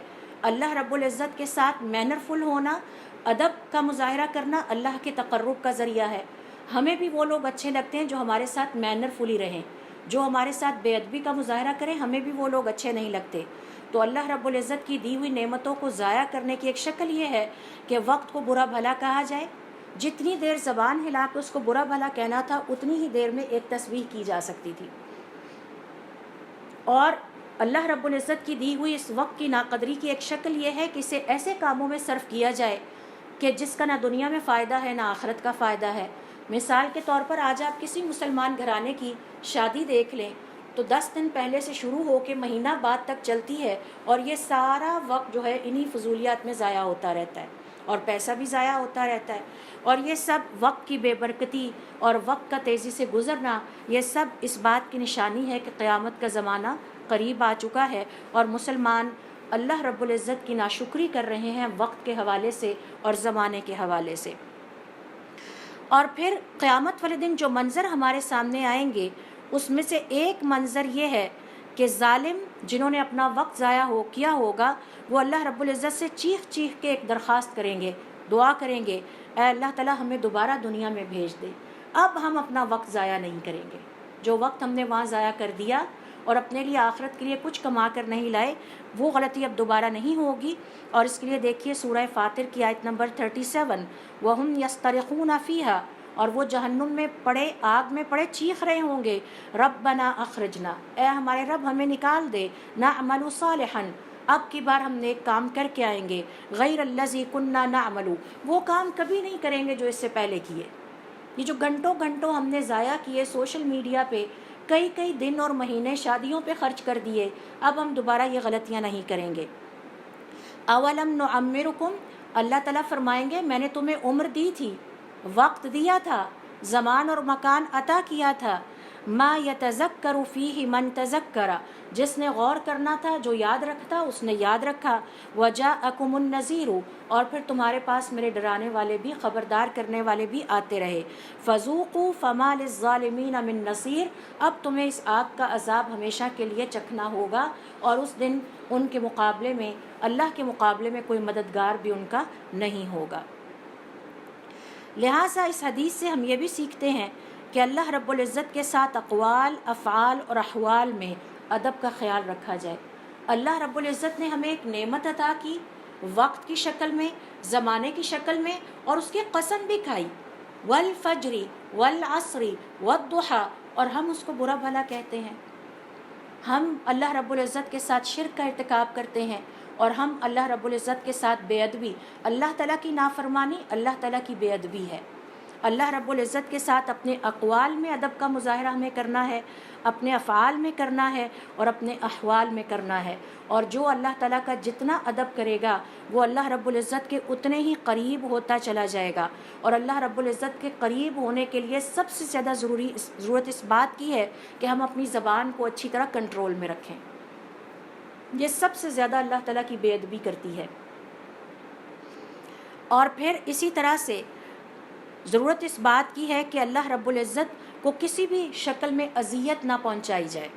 [SPEAKER 2] اللہ رب العزت کے ساتھ مینر فل ہونا، ادب کا مظاہرہ کرنا اللہ کے تقرب کا ذریعہ ہے. ہمیں بھی وہ لوگ اچھے لگتے ہیں جو ہمارے ساتھ مینر فلی رہیں، جو ہمارے ساتھ بے ادبی کا مظاہرہ کریں ہمیں بھی وہ لوگ اچھے نہیں لگتے. تو اللہ رب العزت کی دی ہوئی نعمتوں کو ضائع کرنے کی ایک شکل یہ ہے کہ وقت کو برا بھلا کہا جائے. جتنی دیر زبان ہلا کے اس کو برا بھلا کہنا تھا اتنی ہی دیر میں ایک تسبیح کی جا سکتی تھی. اور اللہ رب العزت کی دی ہوئی اس وقت کی ناقدری کی ایک شکل یہ ہے کہ اسے ایسے کاموں میں صرف کیا جائے کہ جس کا نہ دنیا میں فائدہ ہے نہ آخرت کا فائدہ ہے. مثال کے طور پر آج آپ کسی مسلمان گھرانے کی شادی دیکھ لیں تو 10 دن پہلے سے شروع ہو کے مہینہ بعد تک چلتی ہے، اور یہ سارا وقت جو ہے انہی فضولیات میں ضائع ہوتا رہتا ہے اور پیسہ بھی ضائع ہوتا رہتا ہے. اور یہ سب وقت کی بے برکتی اور وقت کا تیزی سے گزرنا، یہ سب اس بات کی نشانی ہے کہ قیامت کا زمانہ قریب آ چکا ہے اور مسلمان اللہ رب العزت کی ناشکری کر رہے ہیں وقت کے حوالے سے اور زمانے کے حوالے سے. اور پھر قیامت والے دن جو منظر ہمارے سامنے آئیں گے اس میں سے ایک منظر یہ ہے کہ ظالم جنہوں نے اپنا وقت ضائع کیا ہوگا وہ اللہ رب العزت سے چیخ چیخ کے ایک درخواست کریں گے، دعا کریں گے، اے اللہ تعالیٰ ہمیں دوبارہ دنیا میں بھیج دے، اب ہم اپنا وقت ضائع نہیں کریں گے. جو وقت ہم نے وہاں ضائع کر دیا اور اپنے لیے آخرت کے لیے کچھ کما کر نہیں لائے وہ غلطی اب دوبارہ نہیں ہوگی. اور اس کے لیے دیکھیے سورہ فاطر کی آیت نمبر 37، وَهُمْ يَسْتَرِخُونَ فِيهَا، اور وہ جہنم میں پڑے، آگ میں پڑے چیخ رہے ہوں گے، ربنا اخرجنا، اے ہمارے رب ہمیں نکال دے، نعمل صالحا، اب کی بار ہم نیک کام کر کے آئیں گے، غیر الذی کننا نعمل، وہ کام کبھی نہیں کریں گے جو اس سے پہلے کیے. یہ جو گھنٹوں گھنٹوں ہم نے ضائع کیے سوشل میڈیا پہ، کئی دن اور مہینے شادیوں پہ خرچ کر دیے، اب ہم دوبارہ یہ غلطیاں نہیں کریں گے. اولم نعمرکم، اللہ تعالیٰ فرمائیں گے میں نے تمہیں عمر دی تھی، وقت دیا تھا، زمان اور مکان عطا کیا تھا، ما یتذکر فیہ من تذکر، جس نے غور کرنا تھا، جو یاد رکھتا اس نے یاد رکھا، وجاءکم النذیر، اور پھر تمہارے پاس میرے ڈرانے والے بھی، خبردار کرنے والے بھی آتے رہے، فذوقوا فما للظالمین من نصیر، اب تمہیں اس آگ کا عذاب ہمیشہ کے لیے چکھنا ہوگا، اور اس دن ان کے مقابلے میں، اللہ کے مقابلے میں کوئی مددگار بھی ان کا نہیں ہوگا۔ لہٰذا اس حدیث سے ہم یہ بھی سیکھتے ہیں کہ اللہ رب العزت کے ساتھ اقوال، افعال اور احوال میں ادب کا خیال رکھا جائے۔ اللہ رب العزت نے ہمیں ایک نعمت عطا کی، وقت کی شکل میں، زمانے کی شکل میں، اور اس کی قسم بھی کھائی، والفجر والعصر والضحیٰ، اور ہم اس کو برا بھلا کہتے ہیں۔ ہم اللہ رب العزت کے ساتھ شرک کا ارتکاب کرتے ہیں، اور ہم اللہ رب العزت کے ساتھ بے ادبی، اللہ تعالیٰ کی نافرمانی اللہ تعالیٰ کی بے ادبی ہے۔ اللہ رب العزت کے ساتھ اپنے اقوال میں ادب کا مظاہرہ ہمیں کرنا ہے، اپنے افعال میں کرنا ہے، اور اپنے احوال میں کرنا ہے، اور جو اللہ تعالیٰ کا جتنا ادب کرے گا وہ اللہ رب العزت کے اتنے ہی قریب ہوتا چلا جائے گا۔ اور اللہ رب العزت کے قریب ہونے کے لیے سب سے زیادہ ضرورت اس بات کی ہے کہ ہم اپنی زبان کو اچھی طرح کنٹرول میں رکھیں۔ یہ سب سے زیادہ اللہ تعالیٰ کی بے ادبی کرتی ہے۔ اور پھر اسی طرح سے ضرورت اس بات کی ہے کہ اللہ رب العزت کو کسی بھی شکل میں اذیت نہ پہنچائی جائے،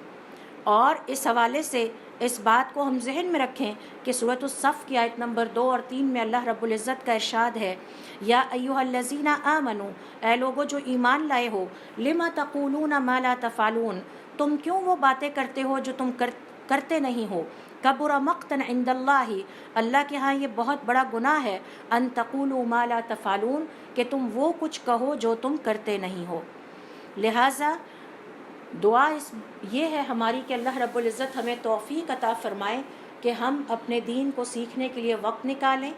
[SPEAKER 2] اور اس حوالے سے اس بات کو ہم ذہن میں رکھیں کہ سورۃ الصف کی آیت نمبر 2 اور 3 میں اللہ رب العزت کا ارشاد ہے، یا ایھا الذین آمنوا، اے لوگو جو ایمان لائے ہو، لما تقولون ما لا تفعلون، تم کیوں وہ باتیں کرتے ہو جو تم کرتے نہیں ہو، کبر مقتا عند اللہ، اللہ کے ہاں یہ بہت بڑا گناہ ہے، ان تقولوا ما لا تفعلون، کہ تم وہ کچھ کہو جو تم کرتے نہیں ہو۔ لہٰذا دعا یہ ہے ہماری کہ اللہ رب العزت ہمیں توفیق عطا فرمائے کہ ہم اپنے دین کو سیکھنے کے لیے وقت نکالیں،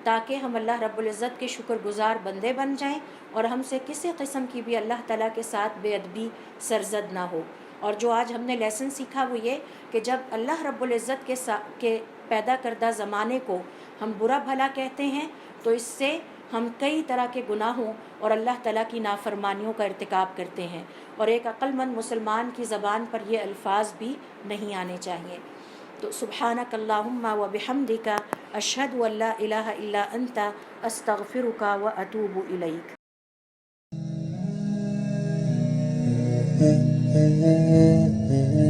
[SPEAKER 2] تاکہ ہم اللہ رب العزت کے شکر گزار بندے بن جائیں، اور ہم سے کسی قسم کی بھی اللہ تعالیٰ کے ساتھ بے ادبی سرزد نہ ہو۔ اور جو آج ہم نے لیسن سیکھا وہ یہ کہ جب اللہ رب العزت کے پیدا کردہ زمانے کو ہم برا بھلا کہتے ہیں تو اس سے ہم کئی طرح کے گناہوں اور اللہ تعالیٰ کی نافرمانیوں کا ارتکاب کرتے ہیں، اور ایک عقل مند مسلمان کی زبان پر یہ الفاظ بھی نہیں آنے چاہیے۔ تو سبحانک اللہم و بحمدک، اشہد ان لا الہ الا انت، استغفرک و اتوب الیک۔
[SPEAKER 1] Mm-hmm.